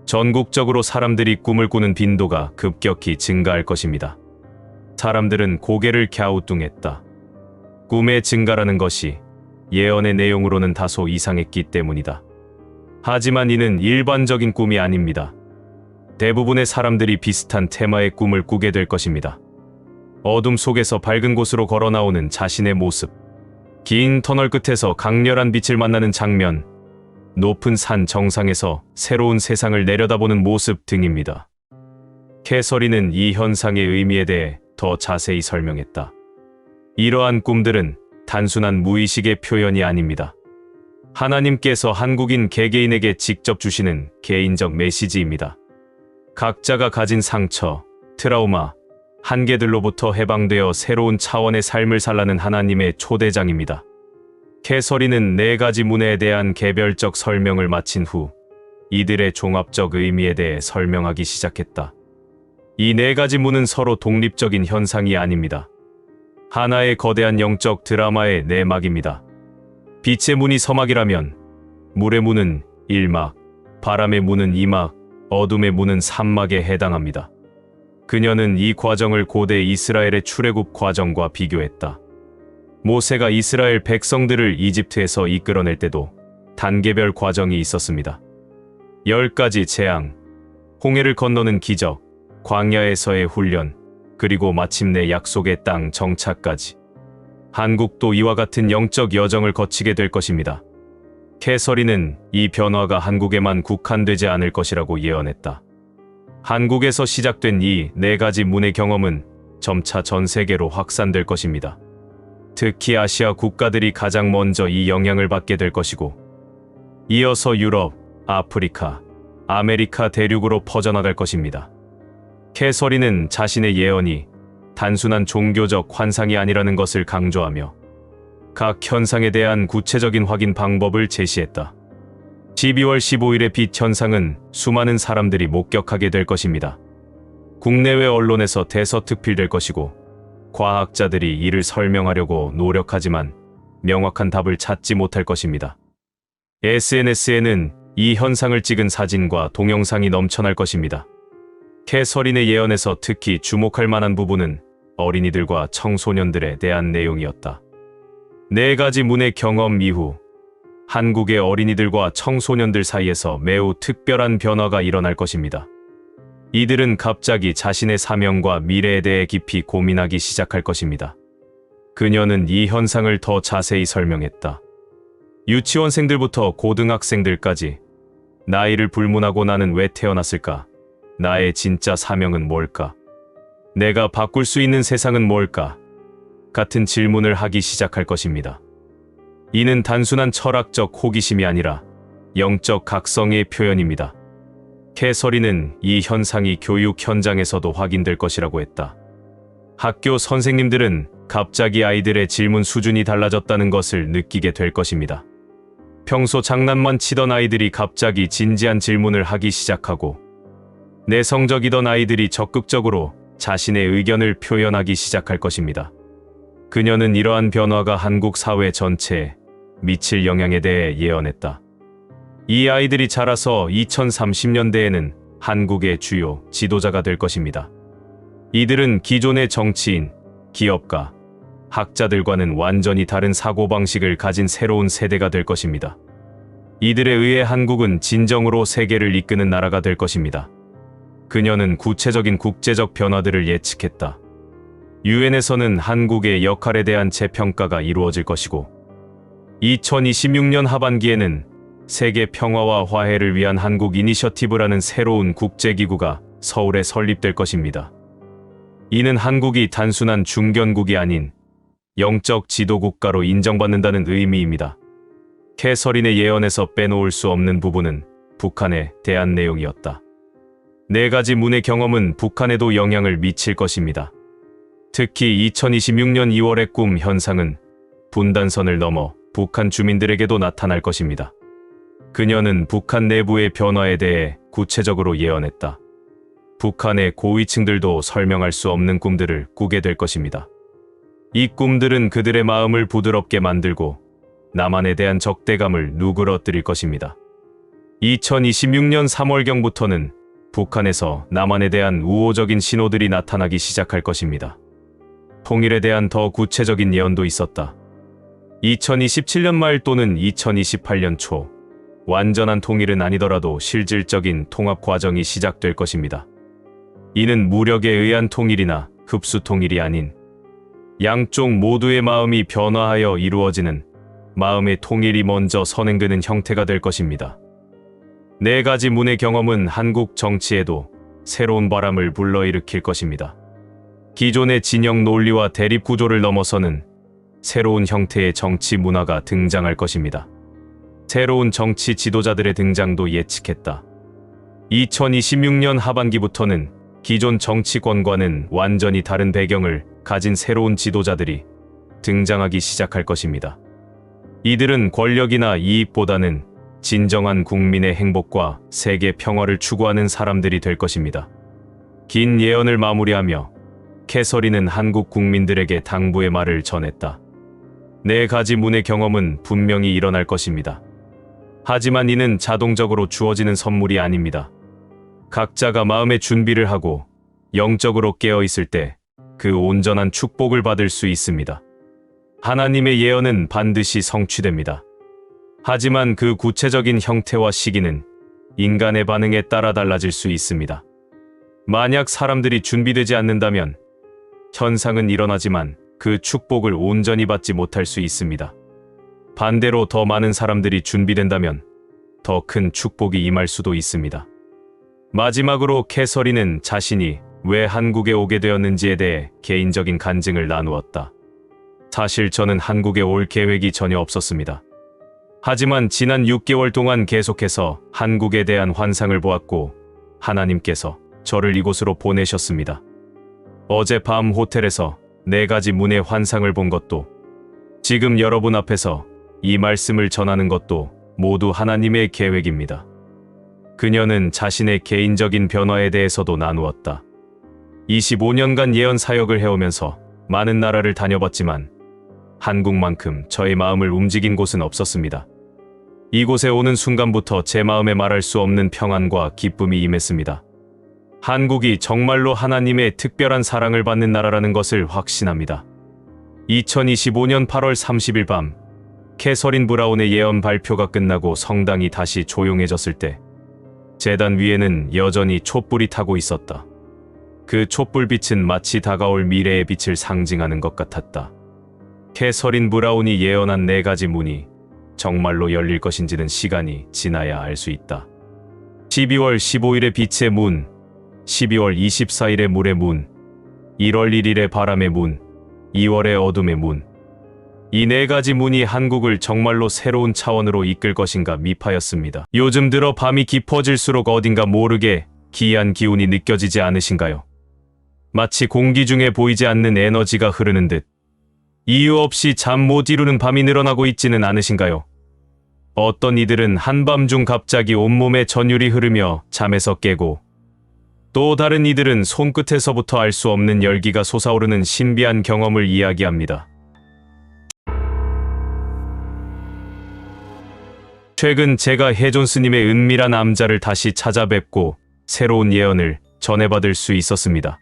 전국적으로 사람들이 꿈을 꾸는 빈도가 급격히 증가할 것입니다. 사람들은 고개를 갸우뚱했다. 꿈의 증가라는 것이 예언의 내용으로는 다소 이상했기 때문이다. 하지만 이는 일반적인 꿈이 아닙니다. 대부분의 사람들이 비슷한 테마의 꿈을 꾸게 될 것입니다. 어둠 속에서 밝은 곳으로 걸어 나오는 자신의 모습, 긴 터널 끝에서 강렬한 빛을 만나는 장면, 높은 산 정상에서 새로운 세상을 내려다보는 모습 등입니다. 캐서린은 이 현상의 의미에 대해 더 자세히 설명했다. 이러한 꿈들은 단순한 무의식의 표현이 아닙니다. 하나님께서 한국인 개개인에게 직접 주시는 개인적 메시지입니다. 각자가 가진 상처, 트라우마, 한계들로부터 해방되어 새로운 차원의 삶을 살라는 하나님의 초대장입니다. 캐서린은 네 가지 문에 대한 개별적 설명을 마친 후 이들의 종합적 의미에 대해 설명하기 시작했다. 이 네 가지 문은 서로 독립적인 현상이 아닙니다. 하나의 거대한 영적 드라마의 내막입니다. 빛의 문이 서막이라면 물의 문은 1막, 바람의 문은 2막, 어둠의 문은 3막에 해당합니다. 그녀는 이 과정을 고대 이스라엘의 출애굽 과정과 비교했다. 모세가 이스라엘 백성들을 이집트에서 이끌어낼 때도 단계별 과정이 있었습니다. 10가지 재앙, 홍해를 건너는 기적, 광야에서의 훈련, 그리고 마침내 약속의 땅 정착까지. 한국도 이와 같은 영적 여정을 거치게 될 것입니다. 캐서린은 이 변화가 한국에만 국한되지 않을 것이라고 예언했다. 한국에서 시작된 이 네 가지 문의 경험은 점차 전 세계로 확산될 것입니다. 특히 아시아 국가들이 가장 먼저 이 영향을 받게 될 것이고, 이어서 유럽, 아프리카, 아메리카 대륙으로 퍼져나갈 것입니다. 캐서린은 자신의 예언이 단순한 종교적 환상이 아니라는 것을 강조하며 각 현상에 대한 구체적인 확인 방법을 제시했다. 12월 15일의 빛 현상은 수많은 사람들이 목격하게 될 것입니다. 국내외 언론에서 대서특필될 것이고 과학자들이 이를 설명하려고 노력하지만 명확한 답을 찾지 못할 것입니다. SNS에는 이 현상을 찍은 사진과 동영상이 넘쳐날 것입니다. 캐서린의 예언에서 특히 주목할 만한 부분은 어린이들과 청소년들에 대한 내용이었다. 4가지 문의 경험 이후 한국의 어린이들과 청소년들 사이에서 매우 특별한 변화가 일어날 것입니다. 이들은 갑자기 자신의 사명과 미래에 대해 깊이 고민하기 시작할 것입니다. 그녀는 이 현상을 더 자세히 설명했다. 유치원생들부터 고등학생들까지 나이를 불문하고 나는 왜 태어났을까? 나의 진짜 사명은 뭘까? 내가 바꿀 수 있는 세상은 뭘까? 같은 질문을 하기 시작할 것입니다. 이는 단순한 철학적 호기심이 아니라 영적 각성의 표현입니다. 캐서린은 이 현상이 교육 현장에서도 확인될 것이라고 했다. 학교 선생님들은 갑자기 아이들의 질문 수준이 달라졌다는 것을 느끼게 될 것입니다. 평소 장난만 치던 아이들이 갑자기 진지한 질문을 하기 시작하고 내성적이던 아이들이 적극적으로 자신의 의견을 표현하기 시작할 것입니다. 그녀는 이러한 변화가 한국 사회 전체에 미칠 영향에 대해 예언했다. 이 아이들이 자라서 2030년대에는 한국의 주요 지도자가 될 것입니다. 이들은 기존의 정치인, 기업가, 학자들과는 완전히 다른 사고방식을 가진 새로운 세대가 될 것입니다. 이들에 의해 한국은 진정으로 세계를 이끄는 나라가 될 것입니다. 그녀는 구체적인 국제적 변화들을 예측했다. 유엔에서는 한국의 역할에 대한 재평가가 이루어질 것이고 2026년 하반기에는 세계 평화와 화해를 위한 한국 이니셔티브라는 새로운 국제기구가 서울에 설립될 것입니다. 이는 한국이 단순한 중견국이 아닌 영적 지도국가로 인정받는다는 의미입니다. 캐서린의 예언에서 빼놓을 수 없는 부분은 북한에 대한 내용이었다. 4가지 문의 경험은 북한에도 영향을 미칠 것입니다. 특히 2026년 2월의 꿈 현상은 분단선을 넘어 북한 주민들에게도 나타날 것입니다. 그녀는 북한 내부의 변화에 대해 구체적으로 예언했다. 북한의 고위층들도 설명할 수 없는 꿈들을 꾸게 될 것입니다. 이 꿈들은 그들의 마음을 부드럽게 만들고 남한에 대한 적대감을 누그러뜨릴 것입니다. 2026년 3월경부터는 북한에서 남한에 대한 우호적인 신호들이 나타나기 시작할 것입니다. 통일에 대한 더 구체적인 예언도 있었다. 2027년 말 또는 2028년 초, 완전한 통일은 아니더라도 실질적인 통합 과정이 시작될 것입니다. 이는 무력에 의한 통일이나 흡수 통일이 아닌 양쪽 모두의 마음이 변화하여 이루어지는 마음의 통일이 먼저 선행되는 형태가 될 것입니다. 4가지 문의 경험은 한국 정치에도 새로운 바람을 불러일으킬 것입니다. 기존의 진영 논리와 대립 구조를 넘어서는 새로운 형태의 정치 문화가 등장할 것입니다. 새로운 정치 지도자들의 등장도 예측했다. 2026년 하반기부터는 기존 정치권과는 완전히 다른 배경을 가진 새로운 지도자들이 등장하기 시작할 것입니다. 이들은 권력이나 이익보다는 진정한 국민의 행복과 세계 평화를 추구하는 사람들이 될 것입니다. 긴 예언을 마무리하며 캐서린은 한국 국민들에게 당부의 말을 전했다. 4가지 문의 경험은 분명히 일어날 것입니다. 하지만 이는 자동적으로 주어지는 선물이 아닙니다. 각자가 마음의 준비를 하고 영적으로 깨어 있을 때 그 온전한 축복을 받을 수 있습니다. 하나님의 예언은 반드시 성취됩니다. 하지만 그 구체적인 형태와 시기는 인간의 반응에 따라 달라질 수 있습니다. 만약 사람들이 준비되지 않는다면 현상은 일어나지만 그 축복을 온전히 받지 못할 수 있습니다. 반대로 더 많은 사람들이 준비된다면 더 큰 축복이 임할 수도 있습니다. 마지막으로 캐서린은 자신이 왜 한국에 오게 되었는지에 대해 개인적인 간증을 나누었다. 사실 저는 한국에 올 계획이 전혀 없었습니다. 하지만 지난 6개월 동안 계속해서 한국에 대한 환상을 보았고 하나님께서 저를 이곳으로 보내셨습니다. 어젯밤 호텔에서 4가지 문의 환상을 본 것도 지금 여러분 앞에서 이 말씀을 전하는 것도 모두 하나님의 계획입니다. 그녀는 자신의 개인적인 변화에 대해서도 나누었다. 25년간 예언 사역을 해오면서 많은 나라를 다녀봤지만 한국만큼 저의 마음을 움직인 곳은 없었습니다. 이곳에 오는 순간부터 제 마음에 말할 수 없는 평안과 기쁨이 임했습니다. 한국이 정말로 하나님의 특별한 사랑을 받는 나라라는 것을 확신합니다. 2025년 8월 30일 밤, 캐서린 브라운의 예언 발표가 끝나고 성당이 다시 조용해졌을 때 제단 위에는 여전히 촛불이 타고 있었다. 그 촛불빛은 마치 다가올 미래의 빛을 상징하는 것 같았다. 캐서린 브라운이 예언한 4가지 문이 정말로 열릴 것인지는 시간이 지나야 알 수 있다. 12월 15일의 빛의 문, 12월 24일의 물의 문, 1월 1일의 바람의 문, 2월의 어둠의 문. 이 4가지 문이 한국을 정말로 새로운 차원으로 이끌 것인가 미파였습니다. 요즘 들어 밤이 깊어질수록 어딘가 모르게 기이한 기운이 느껴지지 않으신가요? 마치 공기 중에 보이지 않는 에너지가 흐르는 듯 이유 없이 잠 못 이루는 밤이 늘어나고 있지는 않으신가요? 어떤 이들은 한밤중 갑자기 온몸에 전율이 흐르며 잠에서 깨고, 또 다른 이들은 손끝에서부터 알 수 없는 열기가 솟아오르는 신비한 경험을 이야기합니다. 최근 제가 혜존 스님의 은밀한 암자를 다시 찾아뵙고 새로운 예언을 전해받을 수 있었습니다.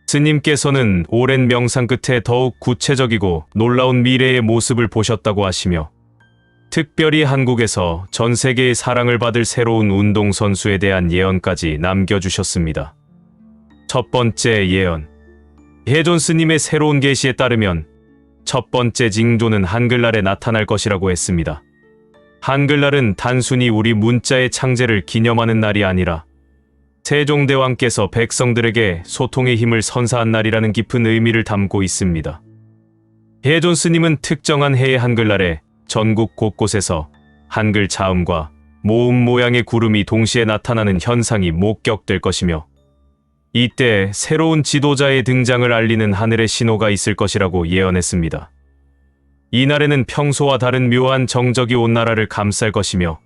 스님께서는 오랜 명상 끝에 더욱 구체적이고 놀라운 미래의 모습을 보셨다고 하시며, 특별히 한국에서 전 세계의 사랑을 받을 새로운 운동선수에 대한 예언까지 남겨주셨습니다. 첫 번째 예언. 혜존 스님의 새로운 계시에 따르면 첫 번째 징조는 한글날에 나타날 것이라고 했습니다. 한글날은 단순히 우리 문자의 창제를 기념하는 날이 아니라 세종대왕께서 백성들에게 소통의 힘을 선사한 날이라는 깊은 의미를 담고 있습니다. 혜존 스님은 특정한 해의 한글날에 전국 곳곳에서 한글 자음과 모음 모양의 구름이 동시에 나타나는 현상이 목격될 것이며, 이때 새로운 지도자의 등장을 알리는 하늘의 신호가 있을 것이라고 예언했습니다. 이날에는 평소와 다른 묘한 정적이 온 나라를 감쌀 것이며,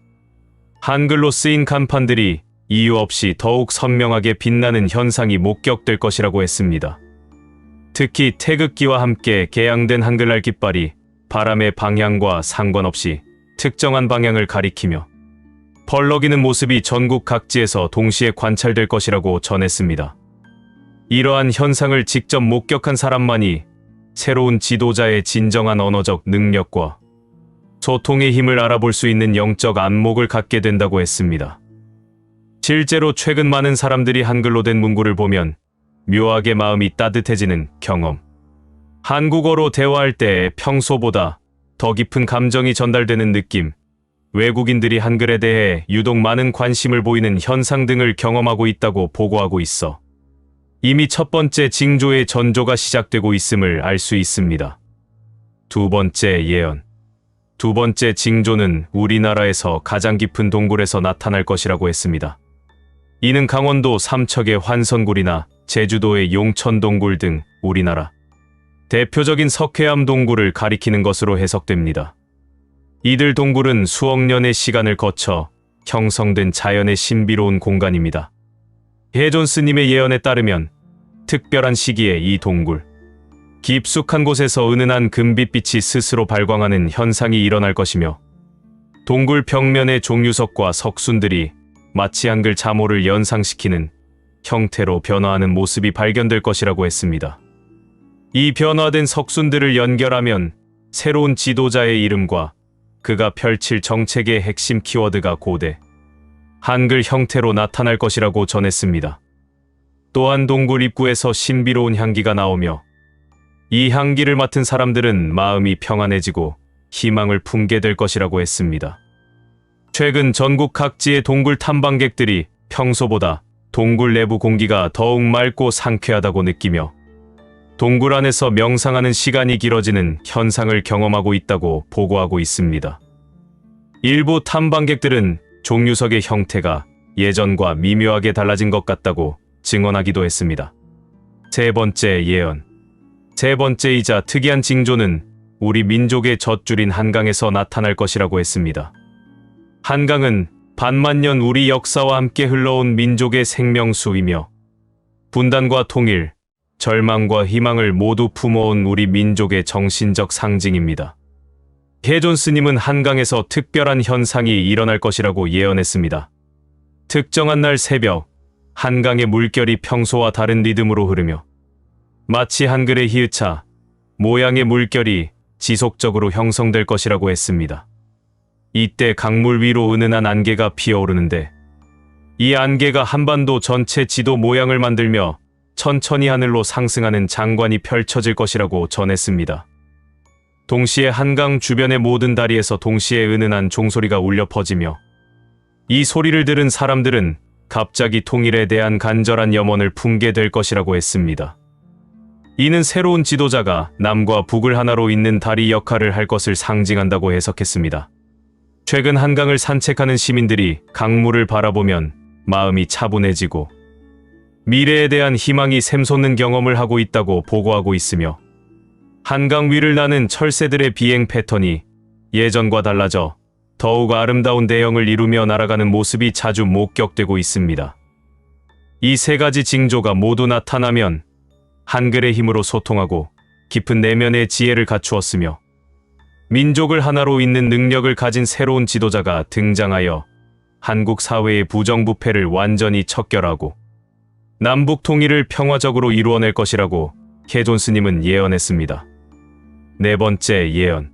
한글로 쓰인 간판들이 이유 없이 더욱 선명하게 빛나는 현상이 목격될 것이라고 했습니다. 특히 태극기와 함께 개양된 한글날 깃발이 바람의 방향과 상관없이 특정한 방향을 가리키며 펄럭이는 모습이 전국 각지에서 동시에 관찰될 것이라고 전했습니다. 이러한 현상을 직접 목격한 사람만이 새로운 지도자의 진정한 언어적 능력과 소통의 힘을 알아볼 수 있는 영적 안목을 갖게 된다고 했습니다. 실제로 최근 많은 사람들이 한글로 된 문구를 보면 묘하게 마음이 따뜻해지는 경험, 한국어로 대화할 때 평소보다 더 깊은 감정이 전달되는 느낌, 외국인들이 한글에 대해 유독 많은 관심을 보이는 현상 등을 경험하고 있다고 보고하고 있어 이미 첫 번째 징조의 전조가 시작되고 있음을 알 수 있습니다. 두 번째 예언. 두 번째 징조는 우리나라에서 가장 깊은 동굴에서 나타날 것이라고 했습니다. 이는 강원도 삼척의 환선굴이나 제주도의 용천동굴 등 우리나라 대표적인 석회암 동굴을 가리키는 것으로 해석됩니다. 이들 동굴은 수억 년의 시간을 거쳐 형성된 자연의 신비로운 공간입니다. 혜존 스님의 예언에 따르면 특별한 시기에 이 동굴, 깊숙한 곳에서 은은한 금빛빛이 스스로 발광하는 현상이 일어날 것이며, 동굴 벽면의 종유석과 석순들이 마치 한글 자모를 연상시키는 형태로 변화하는 모습이 발견될 것이라고 했습니다. 이 변화된 석순들을 연결하면 새로운 지도자의 이름과 그가 펼칠 정책의 핵심 키워드가 고대 한글 형태로 나타날 것이라고 전했습니다. 또한 동굴 입구에서 신비로운 향기가 나오며, 이 향기를 맡은 사람들은 마음이 평안해지고 희망을 품게 될 것이라고 했습니다. 최근 전국 각지의 동굴 탐방객들이 평소보다 동굴 내부 공기가 더욱 맑고 상쾌하다고 느끼며 동굴 안에서 명상하는 시간이 길어지는 현상을 경험하고 있다고 보고하고 있습니다. 일부 탐방객들은 종유석의 형태가 예전과 미묘하게 달라진 것 같다고 증언하기도 했습니다. 세 번째 예언. 세 번째이자 특이한 징조는 우리 민족의 젖줄인 한강에서 나타날 것이라고 했습니다. 한강은 반만 년 우리 역사와 함께 흘러온 민족의 생명수이며 분단과 통일, 절망과 희망을 모두 품어온 우리 민족의 정신적 상징입니다. 해존 스님은 한강에서 특별한 현상이 일어날 것이라고 예언했습니다. 특정한 날 새벽, 한강의 물결이 평소와 다른 리듬으로 흐르며 마치 한글의 히읗자 모양의 물결이 지속적으로 형성될 것이라고 했습니다. 이때 강물 위로 은은한 안개가 피어오르는데 이 안개가 한반도 전체 지도 모양을 만들며 천천히 하늘로 상승하는 장관이 펼쳐질 것이라고 전했습니다. 동시에 한강 주변의 모든 다리에서 동시에 은은한 종소리가 울려 퍼지며 이 소리를 들은 사람들은 갑자기 통일에 대한 간절한 염원을 품게 될 것이라고 했습니다. 이는 새로운 지도자가 남과 북을 하나로 잇는 다리 역할을 할 것을 상징한다고 해석했습니다. 최근 한강을 산책하는 시민들이 강물을 바라보면 마음이 차분해지고 미래에 대한 희망이 샘솟는 경험을 하고 있다고 보고하고 있으며 한강 위를 나는 철새들의 비행 패턴이 예전과 달라져 더욱 아름다운 대형을 이루며 날아가는 모습이 자주 목격되고 있습니다. 이 세 가지 징조가 모두 나타나면 한글의 힘으로 소통하고 깊은 내면의 지혜를 갖추었으며 민족을 하나로 잇는 능력을 가진 새로운 지도자가 등장하여 한국 사회의 부정부패를 완전히 척결하고 남북 통일을 평화적으로 이루어낼 것이라고 해존 스님은 예언했습니다. 네 번째 예언.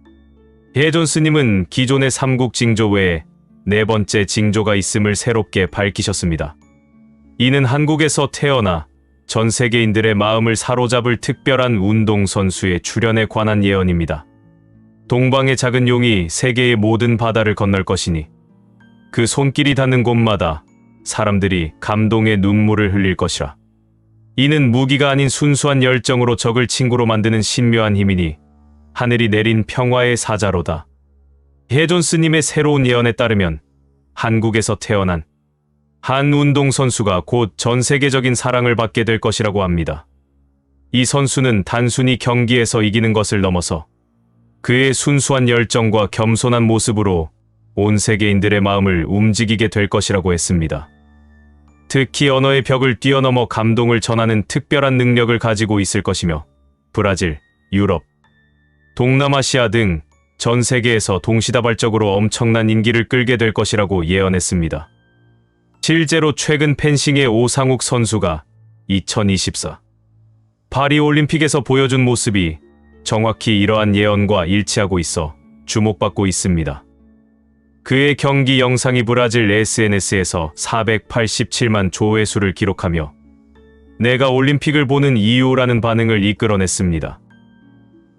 해존 스님은 기존의 삼국 징조 외에 네 번째 징조가 있음을 새롭게 밝히셨습니다. 이는 한국에서 태어나 전 세계인들의 마음을 사로잡을 특별한 운동선수의 출현에 관한 예언입니다. 동방의 작은 용이 세계의 모든 바다를 건널 것이니 그 손길이 닿는 곳마다 사람들이 감동의 눈물을 흘릴 것이라. 이는 무기가 아닌 순수한 열정으로 적을 친구로 만드는 신묘한 힘이니 하늘이 내린 평화의 사자로다. 해존 스님의 새로운 예언에 따르면 한국에서 태어난 한 운동선수가 곧 전 세계적인 사랑을 받게 될 것이라고 합니다. 이 선수는 단순히 경기에서 이기는 것을 넘어서 그의 순수한 열정과 겸손한 모습으로 온 세계인들의 마음을 움직이게 될 것이라고 했습니다. 특히 언어의 벽을 뛰어넘어 감동을 전하는 특별한 능력을 가지고 있을 것이며 브라질, 유럽, 동남아시아 등 전 세계에서 동시다발적으로 엄청난 인기를 끌게 될 것이라고 예언했습니다. 실제로 최근 펜싱의 오상욱 선수가 2024 파리올림픽에서 보여준 모습이 정확히 이러한 예언과 일치하고 있어 주목받고 있습니다. 그의 경기 영상이 브라질 SNS에서 487만 조회수를 기록하며 내가 올림픽을 보는 이유라는 반응을 이끌어냈습니다.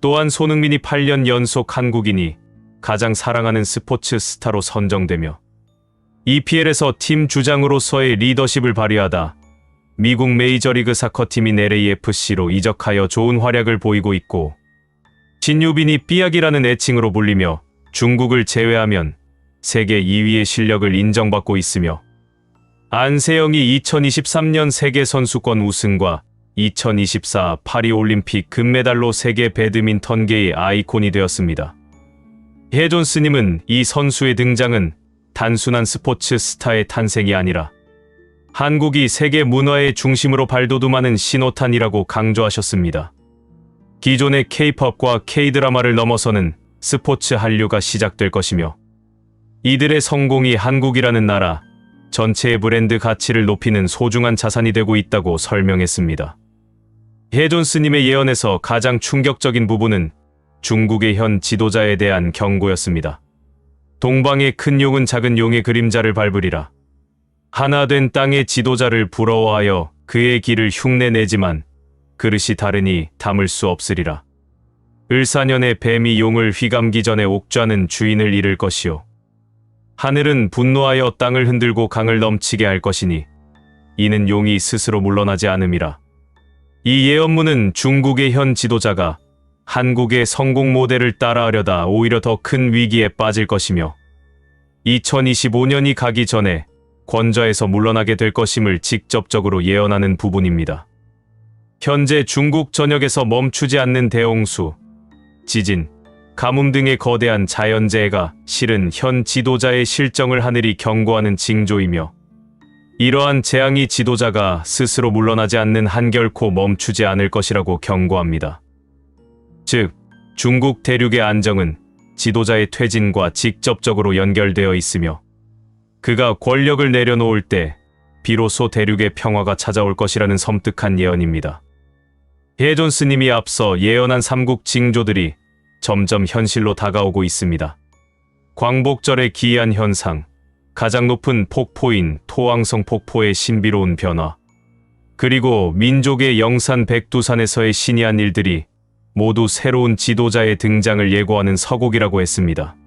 또한 손흥민이 8년 연속 한국인이 가장 사랑하는 스포츠 스타로 선정되며 EPL에서 팀 주장으로서의 리더십을 발휘하다 미국 메이저리그 사커팀인 LAFC로 이적하여 좋은 활약을 보이고 있고 진유빈이 삐약이라는 애칭으로 불리며 중국을 제외하면 세계 2위의 실력을 인정받고 있으며 안세영이 2023년 세계선수권 우승과 2024 파리올림픽 금메달로 세계 배드민턴계의 아이콘이 되었습니다. 해존 스님은 이 선수의 등장은 단순한 스포츠 스타의 탄생이 아니라 한국이 세계 문화의 중심으로 발돋움하는 신호탄이라고 강조하셨습니다. 기존의 K-팝과 K-드라마를 넘어서는 스포츠 한류가 시작될 것이며 이들의 성공이 한국이라는 나라 전체의 브랜드 가치를 높이는 소중한 자산이 되고 있다고 설명했습니다. 해존 스님의 예언에서 가장 충격적인 부분은 중국의 현 지도자에 대한 경고였습니다. 동방의 큰 용은 작은 용의 그림자를 밟으리라. 하나 된 땅의 지도자를 부러워하여 그의 길을 흉내내지만 그릇이 다르니 담을 수 없으리라. 을사년에 뱀이 용을 휘감기 전에 옥좌는 주인을 잃을 것이요. 하늘은 분노하여 땅을 흔들고 강을 넘치게 할 것이니 이는 용이 스스로 물러나지 않음이라. 이 예언문은 중국의 현 지도자가 한국의 성공 모델을 따라하려다 오히려 더 큰 위기에 빠질 것이며 2025년이 가기 전에 권좌에서 물러나게 될 것임을 직접적으로 예언하는 부분입니다. 현재 중국 전역에서 멈추지 않는 대홍수, 지진, 가뭄 등의 거대한 자연재해가 실은 현 지도자의 실정을 하늘이 경고하는 징조이며 이러한 재앙이 지도자가 스스로 물러나지 않는 한 결코 멈추지 않을 것이라고 경고합니다. 즉, 중국 대륙의 안정은 지도자의 퇴진과 직접적으로 연결되어 있으며 그가 권력을 내려놓을 때 비로소 대륙의 평화가 찾아올 것이라는 섬뜩한 예언입니다. 해존 스님이 앞서 예언한 삼국 징조들이 점점 현실로 다가오고 있습니다. 광복절의 기이한 현상, 가장 높은 폭포인 토왕성 폭포의 신비로운 변화, 그리고 민족의 영산 백두산에서의 신이한 일들이 모두 새로운 지도자의 등장을 예고하는 서곡이라고 했습니다.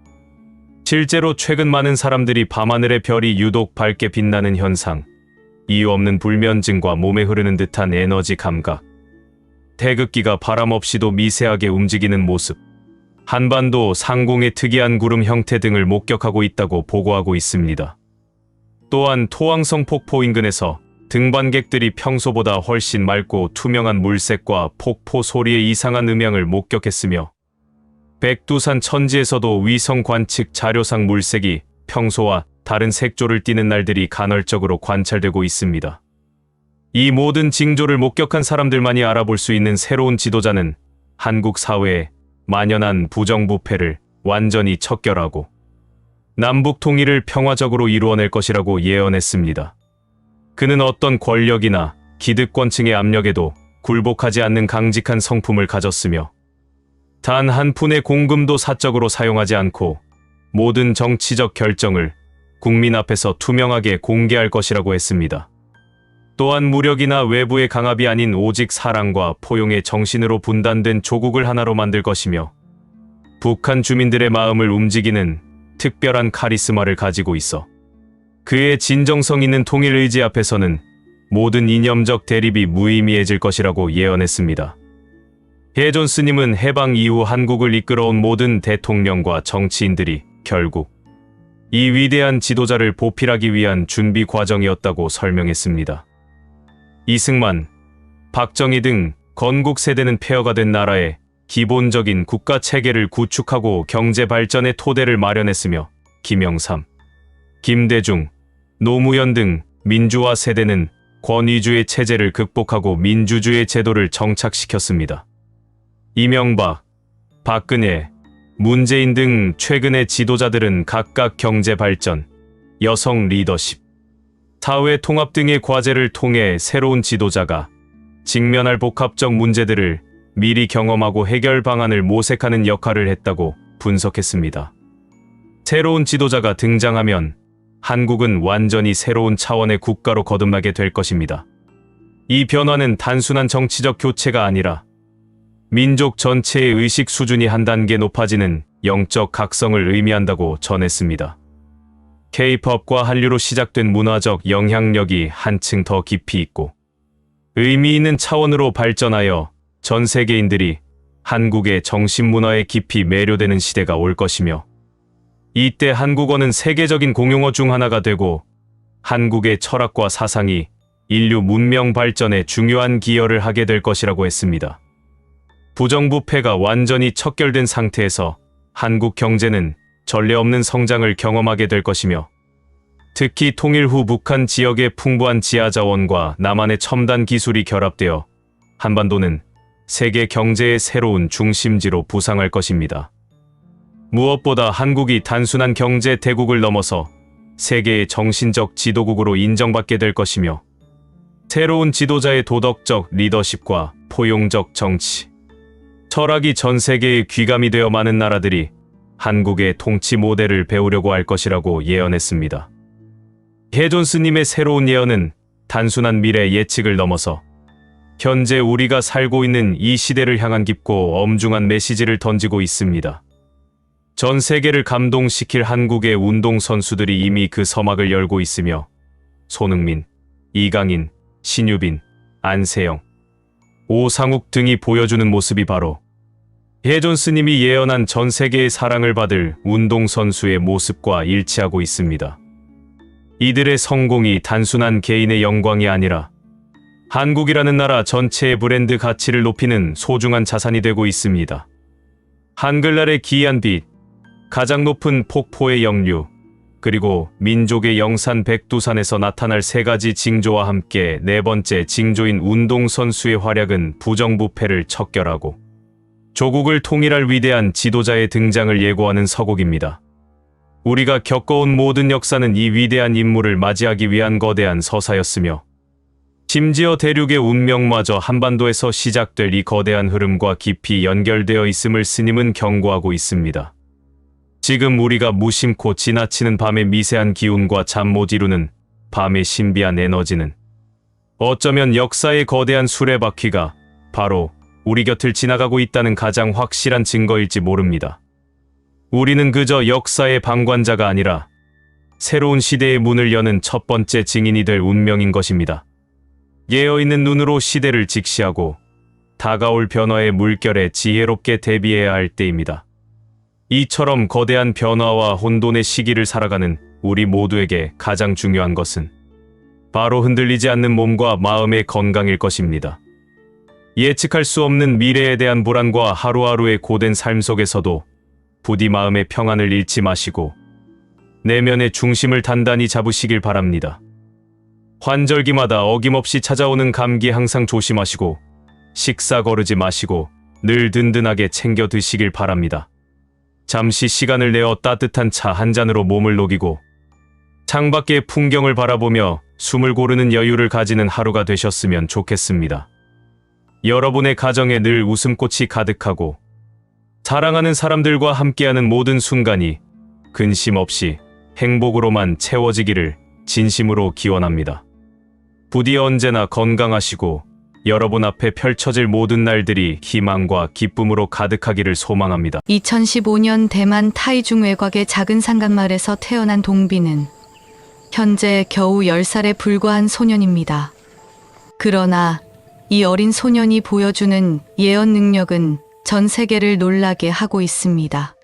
실제로 최근 많은 사람들이 밤하늘의 별이 유독 밝게 빛나는 현상, 이유 없는 불면증과 몸에 흐르는 듯한 에너지 감각, 태극기가 바람 없이도 미세하게 움직이는 모습, 한반도 상공의 특이한 구름 형태 등을 목격하고 있다고 보고하고 있습니다. 또한 토왕성 폭포 인근에서 등반객들이 평소보다 훨씬 맑고 투명한 물색과 폭포 소리의 이상한 음향을 목격했으며 백두산 천지에서도 위성 관측 자료상 물색이 평소와 다른 색조를 띠는 날들이 간헐적으로 관찰되고 있습니다. 이 모든 징조를 목격한 사람들만이 알아볼 수 있는 새로운 지도자는 한국 사회에 만연한 부정부패를 완전히 척결하고 남북 통일을 평화적으로 이루어낼 것이라고 예언했습니다. 그는 어떤 권력이나 기득권층의 압력에도 굴복하지 않는 강직한 성품을 가졌으며 단 한 푼의 공금도 사적으로 사용하지 않고 모든 정치적 결정을 국민 앞에서 투명하게 공개할 것이라고 했습니다. 또한 무력이나 외부의 강압이 아닌 오직 사랑과 포용의 정신으로 분단된 조국을 하나로 만들 것이며 북한 주민들의 마음을 움직이는 특별한 카리스마를 가지고 있어 그의 진정성 있는 통일 의지 앞에서는 모든 이념적 대립이 무의미해질 것이라고 예언했습니다. 해존 스님은 해방 이후 한국을 이끌어온 모든 대통령과 정치인들이 결국 이 위대한 지도자를 보필하기 위한 준비 과정이었다고 설명했습니다. 이승만, 박정희 등 건국 세대는 폐허가 된 나라에 기본적인 국가 체계를 구축하고 경제 발전의 토대를 마련했으며 김영삼, 김대중, 노무현 등 민주화 세대는 권위주의 체제를 극복하고 민주주의 제도를 정착시켰습니다. 이명박, 박근혜, 문재인 등 최근의 지도자들은 각각 경제 발전, 여성 리더십, 사회 통합 등의 과제를 통해 새로운 지도자가 직면할 복합적 문제들을 미리 경험하고 해결 방안을 모색하는 역할을 했다고 분석했습니다. 새로운 지도자가 등장하면 한국은 완전히 새로운 차원의 국가로 거듭나게 될 것입니다. 이 변화는 단순한 정치적 교체가 아니라 민족 전체의 의식 수준이 한 단계 높아지는 영적 각성을 의미한다고 전했습니다. K-팝과 한류로 시작된 문화적 영향력이 한층 더 깊이 있고 의미 있는 차원으로 발전하여 전 세계인들이 한국의 정신문화에 깊이 매료되는 시대가 올 것이며 이때 한국어는 세계적인 공용어 중 하나가 되고 한국의 철학과 사상이 인류 문명 발전에 중요한 기여를 하게 될 것이라고 했습니다. 부정부패가 완전히 척결된 상태에서 한국 경제는 전례 없는 성장을 경험하게 될 것이며 특히 통일 후 북한 지역의 풍부한 지하자원과 남한의 첨단 기술이 결합되어 한반도는 세계 경제의 새로운 중심지로 부상할 것입니다. 무엇보다 한국이 단순한 경제 대국을 넘어서 세계의 정신적 지도국으로 인정받게 될 것이며 새로운 지도자의 도덕적 리더십과 포용적 정치, 철학이 전 세계에 귀감이 되어 많은 나라들이 한국의 통치 모델을 배우려고 할 것이라고 예언했습니다. 해존 스님의 새로운 예언은 단순한 미래 예측을 넘어서 현재 우리가 살고 있는 이 시대를 향한 깊고 엄중한 메시지를 던지고 있습니다. 전 세계를 감동시킬 한국의 운동선수들이 이미 그 서막을 열고 있으며 손흥민, 이강인, 신유빈, 안세영, 오상욱 등이 보여주는 모습이 바로 해존 스님이 예언한 전 세계의 사랑을 받을 운동선수의 모습과 일치하고 있습니다. 이들의 성공이 단순한 개인의 영광이 아니라 한국이라는 나라 전체의 브랜드 가치를 높이는 소중한 자산이 되고 있습니다. 한글날의 기이한 빛, 가장 높은 폭포의 역류, 그리고 민족의 영산 백두산에서 나타날 세 가지 징조와 함께 네 번째 징조인 운동선수의 활약은 부정부패를 척결하고 조국을 통일할 위대한 지도자의 등장을 예고하는 서곡입니다. 우리가 겪어온 모든 역사는 이 위대한 인물을 맞이하기 위한 거대한 서사였으며 심지어 대륙의 운명마저 한반도에서 시작될 이 거대한 흐름과 깊이 연결되어 있음을 스님은 경고하고 있습니다. 지금 우리가 무심코 지나치는 밤의 미세한 기운과 잠 못 이루는 밤의 신비한 에너지는 어쩌면 역사의 거대한 수레바퀴가 바로 우리 곁을 지나가고 있다는 가장 확실한 증거일지 모릅니다. 우리는 그저 역사의 방관자가 아니라 새로운 시대의 문을 여는 첫 번째 증인이 될 운명인 것입니다. 깨어있는 눈으로 시대를 직시하고 다가올 변화의 물결에 지혜롭게 대비해야 할 때입니다. 이처럼 거대한 변화와 혼돈의 시기를 살아가는 우리 모두에게 가장 중요한 것은 바로 흔들리지 않는 몸과 마음의 건강일 것입니다. 예측할 수 없는 미래에 대한 불안과 하루하루의 고된 삶 속에서도 부디 마음의 평안을 잃지 마시고 내면의 중심을 단단히 잡으시길 바랍니다. 환절기마다 어김없이 찾아오는 감기 항상 조심하시고 식사 거르지 마시고 늘 든든하게 챙겨 드시길 바랍니다. 잠시 시간을 내어 따뜻한 차 한 잔으로 몸을 녹이고 창밖의 풍경을 바라보며 숨을 고르는 여유를 가지는 하루가 되셨으면 좋겠습니다. 여러분의 가정에 늘 웃음꽃이 가득하고 사랑하는 사람들과 함께하는 모든 순간이 근심 없이 행복으로만 채워지기를 진심으로 기원합니다. 부디 언제나 건강하시고 여러분 앞에 펼쳐질 모든 날들이 희망과 기쁨으로 가득하기를 소망합니다. 2015년 대만 타이중 외곽의 작은 산간마을에서 태어난 동빈은 현재 겨우 10살에 불과한 소년입니다. 그러나 이 어린 소년이 보여주는 예언 능력은 전 세계를 놀라게 하고 있습니다.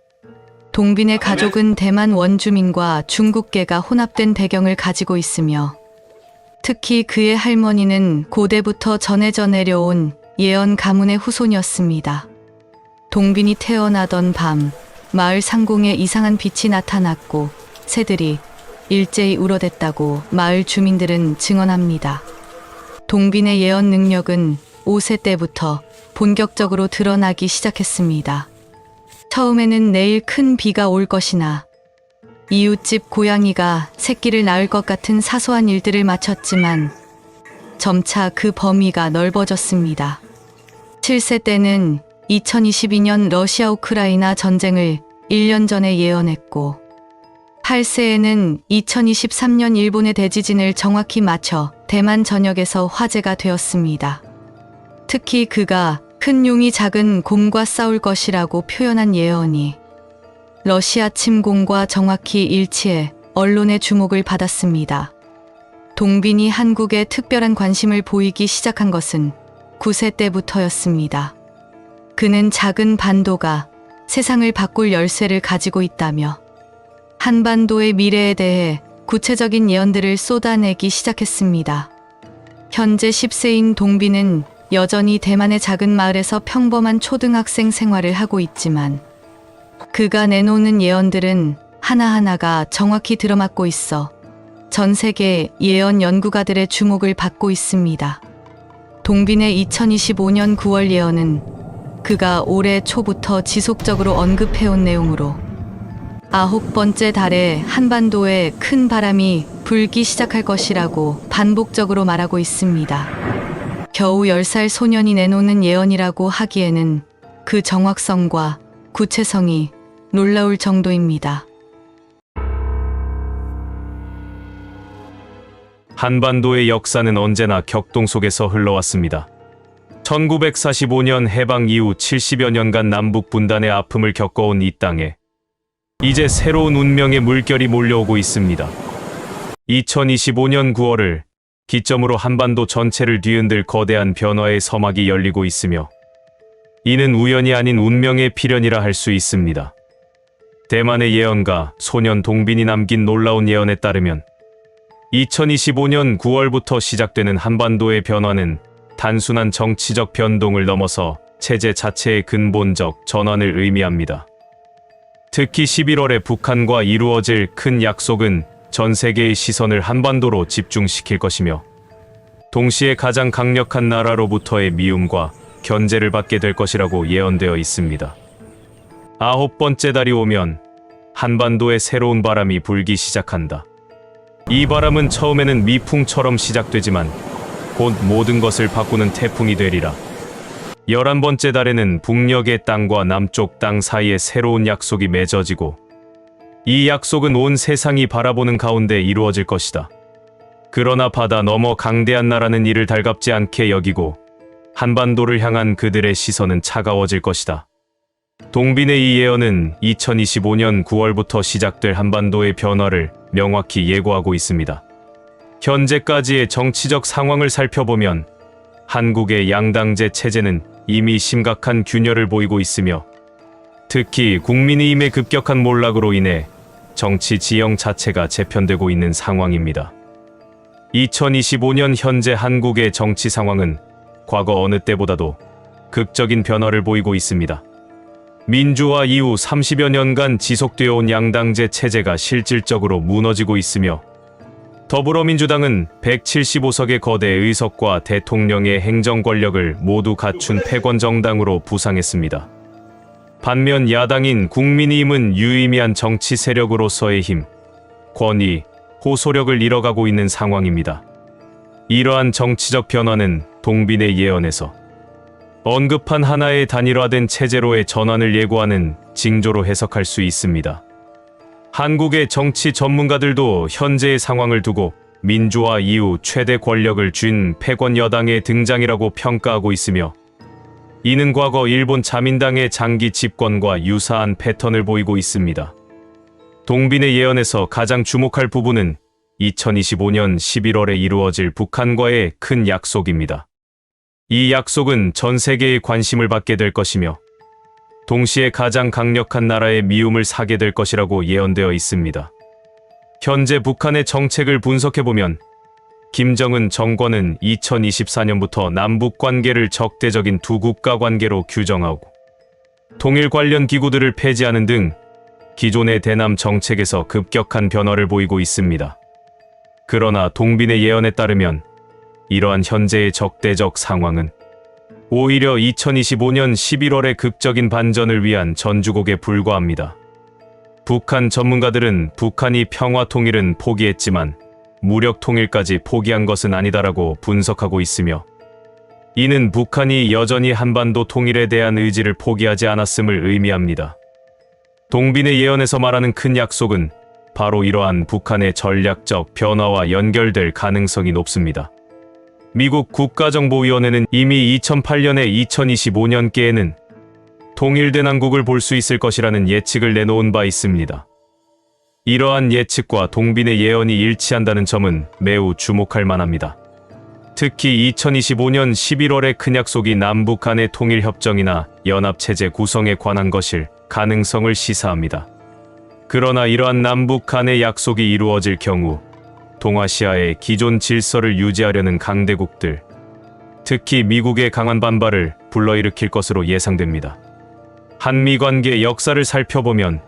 동빈의 가족은 대만 원주민과 중국계가 혼합된 배경을 가지고 있으며 특히 그의 할머니는 고대부터 전해져 내려온 예언 가문의 후손이었습니다. 동빈이 태어나던 밤 마을 상공에 이상한 빛이 나타났고 새들이 일제히 울어댔다고 마을 주민들은 증언합니다. 동빈의 예언 능력은 5세 때부터 본격적으로 드러나기 시작했습니다. 처음에는 내일 큰 비가 올 것이나 이웃집 고양이가 새끼를 낳을 것 같은 사소한 일들을 맞췄지만 점차 그 범위가 넓어졌습니다. 7세 때는 2022년 러시아 우크라이나 전쟁을 1년 전에 예언했고 8세에는 2023년 일본의 대지진을 정확히 맞춰 대만 전역에서 화제가 되었습니다. 특히 그가 큰 용이 작은 곰과 싸울 것이라고 표현한 예언이 러시아 침공과 정확히 일치해 언론의 주목을 받았습니다. 동빈이 한국에 특별한 관심을 보이기 시작한 것은 9세 때부터였습니다. 그는 작은 반도가 세상을 바꿀 열쇠를 가지고 있다며 한반도의 미래에 대해 구체적인 예언들을 쏟아내기 시작했습니다. 현재 10세인 동빈은 여전히 대만의 작은 마을에서 평범한 초등학생 생활을 하고 있지만 그가 내놓는 예언들은 하나하나가 정확히 들어맞고 있어 전 세계 예언 연구가들의 주목을 받고 있습니다. 동빈의 2025년 9월 예언은 그가 올해 초부터 지속적으로 언급해온 내용으로 9번째 달에 한반도에 큰 바람이 불기 시작할 것이라고 반복적으로 말하고 있습니다. 겨우 10살 소년이 내놓는 예언이라고 하기에는 그 정확성과 구체성이 놀라울 정도입니다. 한반도의 역사는 언제나 격동 속에서 흘러왔습니다. 1945년 해방 이후 70여 년간 남북 분단의 아픔을 겪어온 이 땅에 이제 새로운 운명의 물결이 몰려오고 있습니다. 2025년 9월을 기점으로 한반도 전체를 뒤흔들 거대한 변화의 서막이 열리고 있으며 이는 우연이 아닌 운명의 필연이라 할 수 있습니다. 대만의 예언가 소년 동빈이 남긴 놀라운 예언에 따르면 2025년 9월부터 시작되는 한반도의 변화는 단순한 정치적 변동을 넘어서 체제 자체의 근본적 전환을 의미합니다. 특히 11월에 북한과 이루어질 큰 약속은 전 세계의 시선을 한반도로 집중시킬 것이며 동시에 가장 강력한 나라로부터의 미움과 견제를 받게 될 것이라고 예언되어 있습니다. 9번째 달이 오면 한반도에 새로운 바람이 불기 시작한다. 이 바람은 처음에는 미풍처럼 시작되지만 곧 모든 것을 바꾸는 태풍이 되리라. 11번째 달에는 북녘의 땅과 남쪽 땅 사이에 새로운 약속이 맺어지고 이 약속은 온 세상이 바라보는 가운데 이루어질 것이다. 그러나 바다 너머 강대한 나라는 이를 달갑지 않게 여기고 한반도를 향한 그들의 시선은 차가워질 것이다. 동빈의 이 예언은 2025년 9월부터 시작될 한반도의 변화를 명확히 예고하고 있습니다. 현재까지의 정치적 상황을 살펴보면 한국의 양당제 체제는 이미 심각한 균열을 보이고 있으며 특히 국민의힘의 급격한 몰락으로 인해 정치 지형 자체가 재편되고 있는 상황입니다. 2025년 현재 한국의 정치 상황은 과거 어느 때보다도 극적인 변화를 보이고 있습니다. 민주화 이후 30여 년간 지속되어 온 양당제 체제가 실질적으로 무너지고 있으며 더불어민주당은 175석의 거대 의석과 대통령의 행정 권력을 모두 갖춘 패권 정당으로 부상했습니다. 반면 야당인 국민의힘은 유의미한 정치 세력으로서의 힘, 권위, 호소력을 잃어가고 있는 상황입니다. 이러한 정치적 변화는 동빈의 예언에서 언급한 하나의 단일화된 체제로의 전환을 예고하는 징조로 해석할 수 있습니다. 한국의 정치 전문가들도 현재의 상황을 두고 민주화 이후 최대 권력을 쥔 패권 여당의 등장이라고 평가하고 있으며 이는 과거 일본 자민당의 장기 집권과 유사한 패턴을 보이고 있습니다. 동빈의 예언에서 가장 주목할 부분은 2025년 11월에 이루어질 북한과의 큰 약속입니다. 이 약속은 전 세계의 관심을 받게 될 것이며 동시에 가장 강력한 나라의 미움을 사게 될 것이라고 예언되어 있습니다. 현재 북한의 정책을 분석해보면 김정은 정권은 2024년부터 남북 관계를 적대적인 두 국가 관계로 규정하고 통일 관련 기구들을 폐지하는 등 기존의 대남 정책에서 급격한 변화를 보이고 있습니다. 그러나 동빈의 예언에 따르면 이러한 현재의 적대적 상황은 오히려 2025년 11월의 극적인 반전을 위한 전주곡에 불과합니다. 북한 전문가들은 북한이 평화 통일은 포기했지만 무력 통일까지 포기한 것은 아니다라고 분석하고 있으며 이는 북한이 여전히 한반도 통일에 대한 의지를 포기하지 않았음을 의미합니다. 동빈의 예언에서 말하는 큰 약속은 바로 이러한 북한의 전략적 변화와 연결될 가능성이 높습니다. 미국 국가정보위원회는 이미 2008년에 2025년께에는 통일된 한국을 볼 수 있을 것이라는 예측을 내놓은 바 있습니다. 이러한 예측과 동빈의 예언이 일치한다는 점은 매우 주목할 만합니다. 특히 2025년 11월의 큰 약속이 남북 간의 통일협정이나 연합체제 구성에 관한 것일 가능성을 시사합니다. 그러나 이러한 남북 간의 약속이 이루어질 경우 동아시아의 기존 질서를 유지하려는 강대국들, 특히 미국의 강한 반발을 불러일으킬 것으로 예상됩니다. 한미 관계 역사를 살펴보면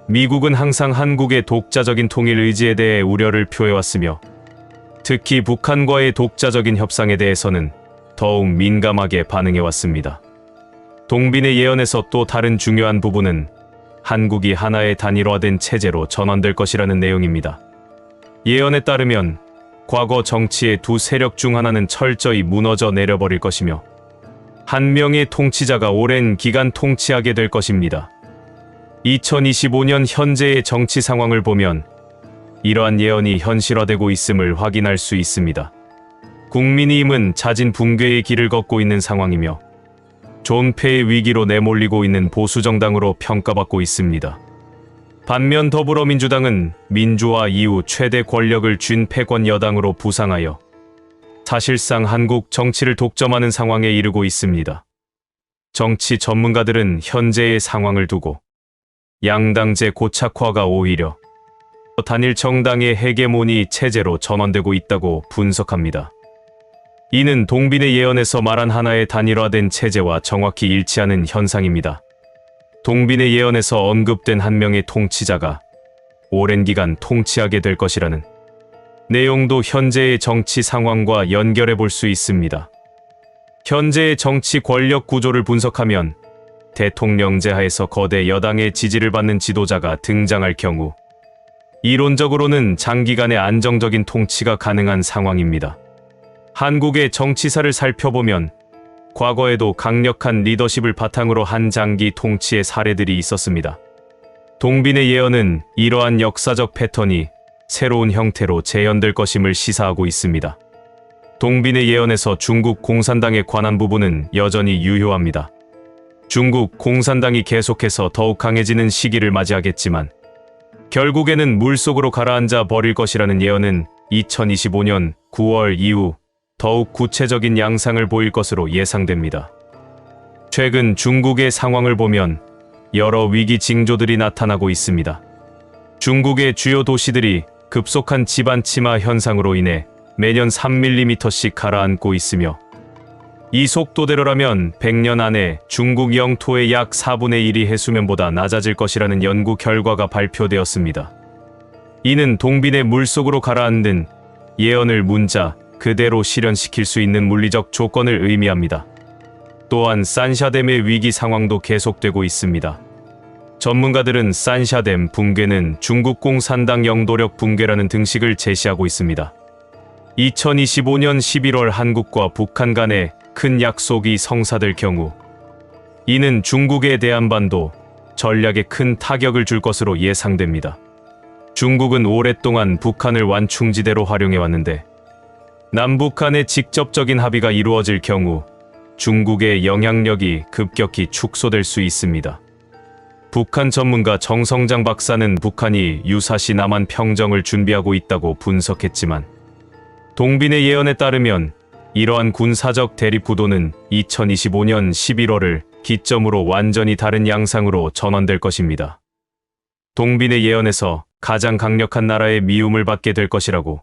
미국은 항상 한국의 독자적인 통일 의지에 대해 우려를 표해왔으며 특히 북한과의 독자적인 협상에 대해서는 더욱 민감하게 반응해왔습니다. 동빈의 예언에서 또 다른 중요한 부분은 한국이 하나의 단일화된 체제로 전환될 것이라는 내용입니다. 예언에 따르면 과거 정치의 두 세력 중 하나는 철저히 무너져 내려버릴 것이며 한 명의 통치자가 오랜 기간 통치하게 될 것입니다. 2025년 현재의 정치 상황을 보면 이러한 예언이 현실화되고 있음을 확인할 수 있습니다. 국민의힘은 자진 붕괴의 길을 걷고 있는 상황이며 존폐의 위기로 내몰리고 있는 보수정당으로 평가받고 있습니다. 반면 더불어민주당은 민주화 이후 최대 권력을 쥔 패권 여당으로 부상하여 사실상 한국 정치를 독점하는 상황에 이르고 있습니다. 정치 전문가들은 현재의 상황을 두고 양당제 고착화가 오히려 단일 정당의 헤게모니 체제로 전환되고 있다고 분석합니다. 이는 동빈의 예언에서 말한 하나의 단일화된 체제와 정확히 일치하는 현상입니다. 동빈의 예언에서 언급된 한 명의 통치자가 오랜 기간 통치하게 될 것이라는 내용도 현재의 정치 상황과 연결해 볼 수 있습니다. 현재의 정치 권력 구조를 분석하면 대통령제 하에서 거대 여당의 지지를 받는 지도자가 등장할 경우 이론적으로는 장기간의 안정적인 통치가 가능한 상황입니다. 한국의 정치사를 살펴보면 과거에도 강력한 리더십을 바탕으로 한 장기 통치의 사례들이 있었습니다. 동빈의 예언은 이러한 역사적 패턴이 새로운 형태로 재현될 것임을 시사하고 있습니다. 동빈의 예언에서 중국 공산당에 관한 부분은 여전히 유효합니다. 중국 공산당이 계속해서 더욱 강해지는 시기를 맞이하겠지만 결국에는 물속으로 가라앉아 버릴 것이라는 예언은 2025년 9월 이후 더욱 구체적인 양상을 보일 것으로 예상됩니다. 최근 중국의 상황을 보면 여러 위기 징조들이 나타나고 있습니다. 중국의 주요 도시들이 급속한 지반 침하 현상으로 인해 매년 3mm씩 가라앉고 있으며 이 속도대로라면 100년 안에 중국 영토의 약 4분의 1이 해수면보다 낮아질 것이라는 연구 결과가 발표되었습니다. 이는 동빈의 물속으로 가라앉는 예언을 문자 그대로 실현시킬 수 있는 물리적 조건을 의미합니다. 또한 산샤댐의 위기 상황도 계속되고 있습니다. 전문가들은 산샤댐 붕괴는 중국 공산당 영도력 붕괴라는 등식을 제시하고 있습니다. 2025년 11월 한국과 북한 간의 큰 약속이 성사될 경우 이는 중국에 대한 반도 전략에 큰 타격을 줄 것으로 예상됩니다. 중국은 오랫동안 북한을 완충지대로 활용해왔는데 남북 간의 직접적인 합의가 이루어질 경우 중국의 영향력이 급격히 축소될 수 있습니다. 북한 전문가 정성장 박사는 북한이 유사시 남한 평정을 준비하고 있다고 분석했지만 동빈의 예언에 따르면 이러한 군사적 대립 구도는 2025년 11월을 기점으로 완전히 다른 양상으로 전환될 것입니다. 동빈의 예언에서 가장 강력한 나라의 미움을 받게 될 것이라고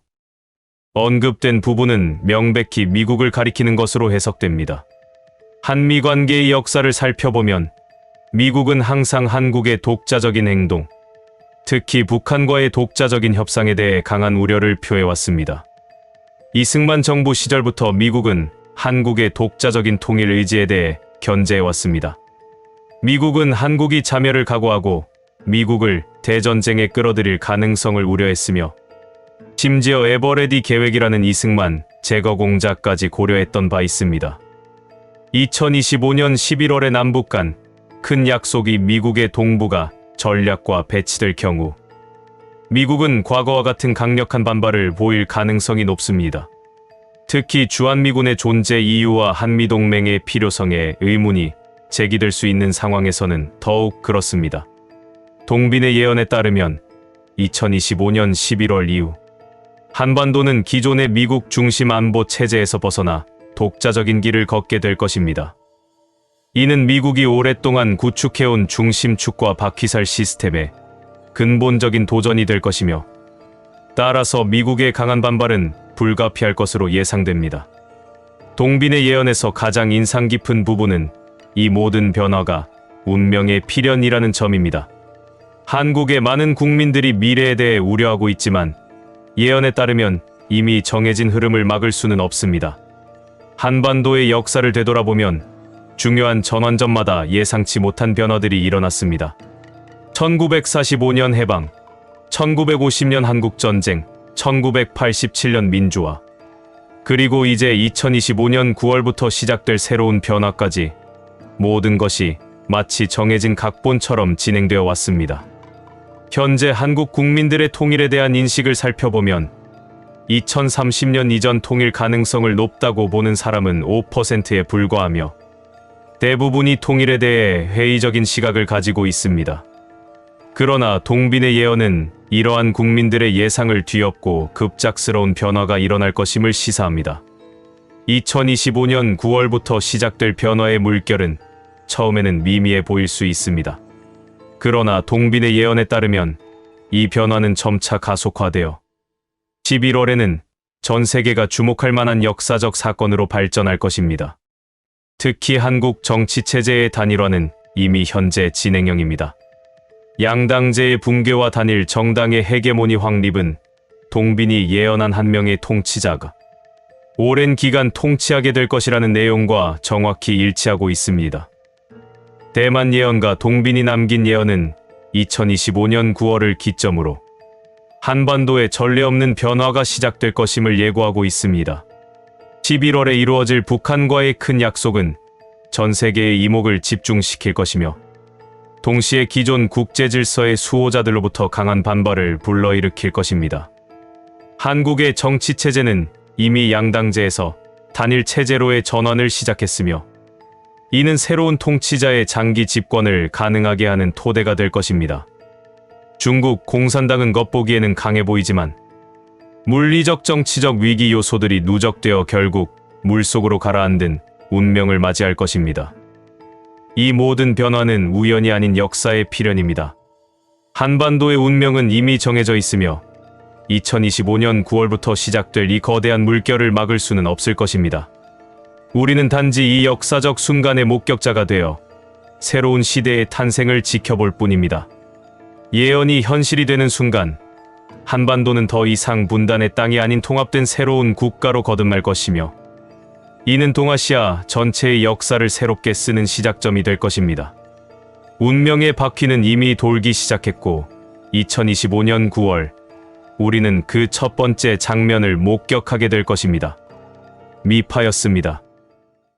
언급된 부분은 명백히 미국을 가리키는 것으로 해석됩니다. 한미 관계의 역사를 살펴보면 미국은 항상 한국의 독자적인 행동, 특히 북한과의 독자적인 협상에 대해 강한 우려를 표해왔습니다. 이승만 정부 시절부터 미국은 한국의 독자적인 통일 의지에 대해 견제해왔습니다. 미국은 한국이 자멸을 각오하고 미국을 대전쟁에 끌어들일 가능성을 우려했으며 심지어 에버레디 계획이라는 이승만 제거 공작까지 고려했던 바 있습니다. 2025년 11월에 남북 간 큰 약속이 미국의 동부가 전략과 배치될 경우 미국은 과거와 같은 강력한 반발을 보일 가능성이 높습니다. 특히 주한미군의 존재 이유와 한미동맹의 필요성에 의문이 제기될 수 있는 상황에서는 더욱 그렇습니다. 동빈의 예언에 따르면 2025년 11월 이후 한반도는 기존의 미국 중심 안보 체제에서 벗어나 독자적인 길을 걷게 될 것입니다. 이는 미국이 오랫동안 구축해온 중심축과 바퀴살 시스템에 근본적인 도전이 될 것이며 따라서 미국의 강한 반발은 불가피할 것으로 예상됩니다. 동빈의 예언에서 가장 인상 깊은 부분은 이 모든 변화가 운명의 필연이라는 점입니다. 한국의 많은 국민들이 미래에 대해 우려하고 있지만 예언에 따르면 이미 정해진 흐름을 막을 수는 없습니다. 한반도의 역사를 되돌아보면 중요한 전환점마다 예상치 못한 변화들이 일어났습니다. 1945년 해방, 1950년 한국전쟁, 1987년 민주화, 그리고 이제 2025년 9월부터 시작될 새로운 변화까지 모든 것이 마치 정해진 각본처럼 진행되어 왔습니다. 현재 한국 국민들의 통일에 대한 인식을 살펴보면 2030년 이전 통일 가능성을 높다고 보는 사람은 5%에 불과하며 대부분이 통일에 대해 회의적인 시각을 가지고 있습니다. 그러나 동빈의 예언은 이러한 국민들의 예상을 뒤엎고 급작스러운 변화가 일어날 것임을 시사합니다. 2025년 9월부터 시작될 변화의 물결은 처음에는 미미해 보일 수 있습니다. 그러나 동빈의 예언에 따르면 이 변화는 점차 가속화되어 11월에는 전 세계가 주목할 만한 역사적 사건으로 발전할 것입니다. 특히 한국 정치체제의 단일화는 이미 현재 진행형입니다. 양당제의 붕괴와 단일 정당의 헤게모니 확립은 동빈이 예언한 한 명의 통치자가 오랜 기간 통치하게 될 것이라는 내용과 정확히 일치하고 있습니다. 대만 예언가 동빈이 남긴 예언은 2025년 9월을 기점으로 한반도에 전례 없는 변화가 시작될 것임을 예고하고 있습니다. 11월에 이루어질 북한과의 큰 약속은 전 세계의 이목을 집중시킬 것이며 동시에 기존 국제 질서의 수호자들로부터 강한 반발을 불러일으킬 것입니다. 한국의 정치 체제는 이미 양당제에서 단일 체제로의 전환을 시작했으며 이는 새로운 통치자의 장기 집권을 가능하게 하는 토대가 될 것입니다. 중국 공산당은 겉보기에는 강해 보이지만 물리적 정치적 위기 요소들이 누적되어 결국 물속으로 가라앉은 운명을 맞이할 것입니다. 이 모든 변화는 우연이 아닌 역사의 필연입니다. 한반도의 운명은 이미 정해져 있으며 2025년 9월부터 시작될 이 거대한 물결을 막을 수는 없을 것입니다. 우리는 단지 이 역사적 순간의 목격자가 되어 새로운 시대의 탄생을 지켜볼 뿐입니다. 예언이 현실이 되는 순간 한반도는 더 이상 분단의 땅이 아닌 통합된 새로운 국가로 거듭날 것이며 이는 동아시아 전체의 역사를 새롭게 쓰는 시작점이 될 것입니다. 운명의 바퀴는 이미 돌기 시작했고 2025년 9월 우리는 그 첫 번째 장면을 목격하게 될 것입니다. 미파였습니다.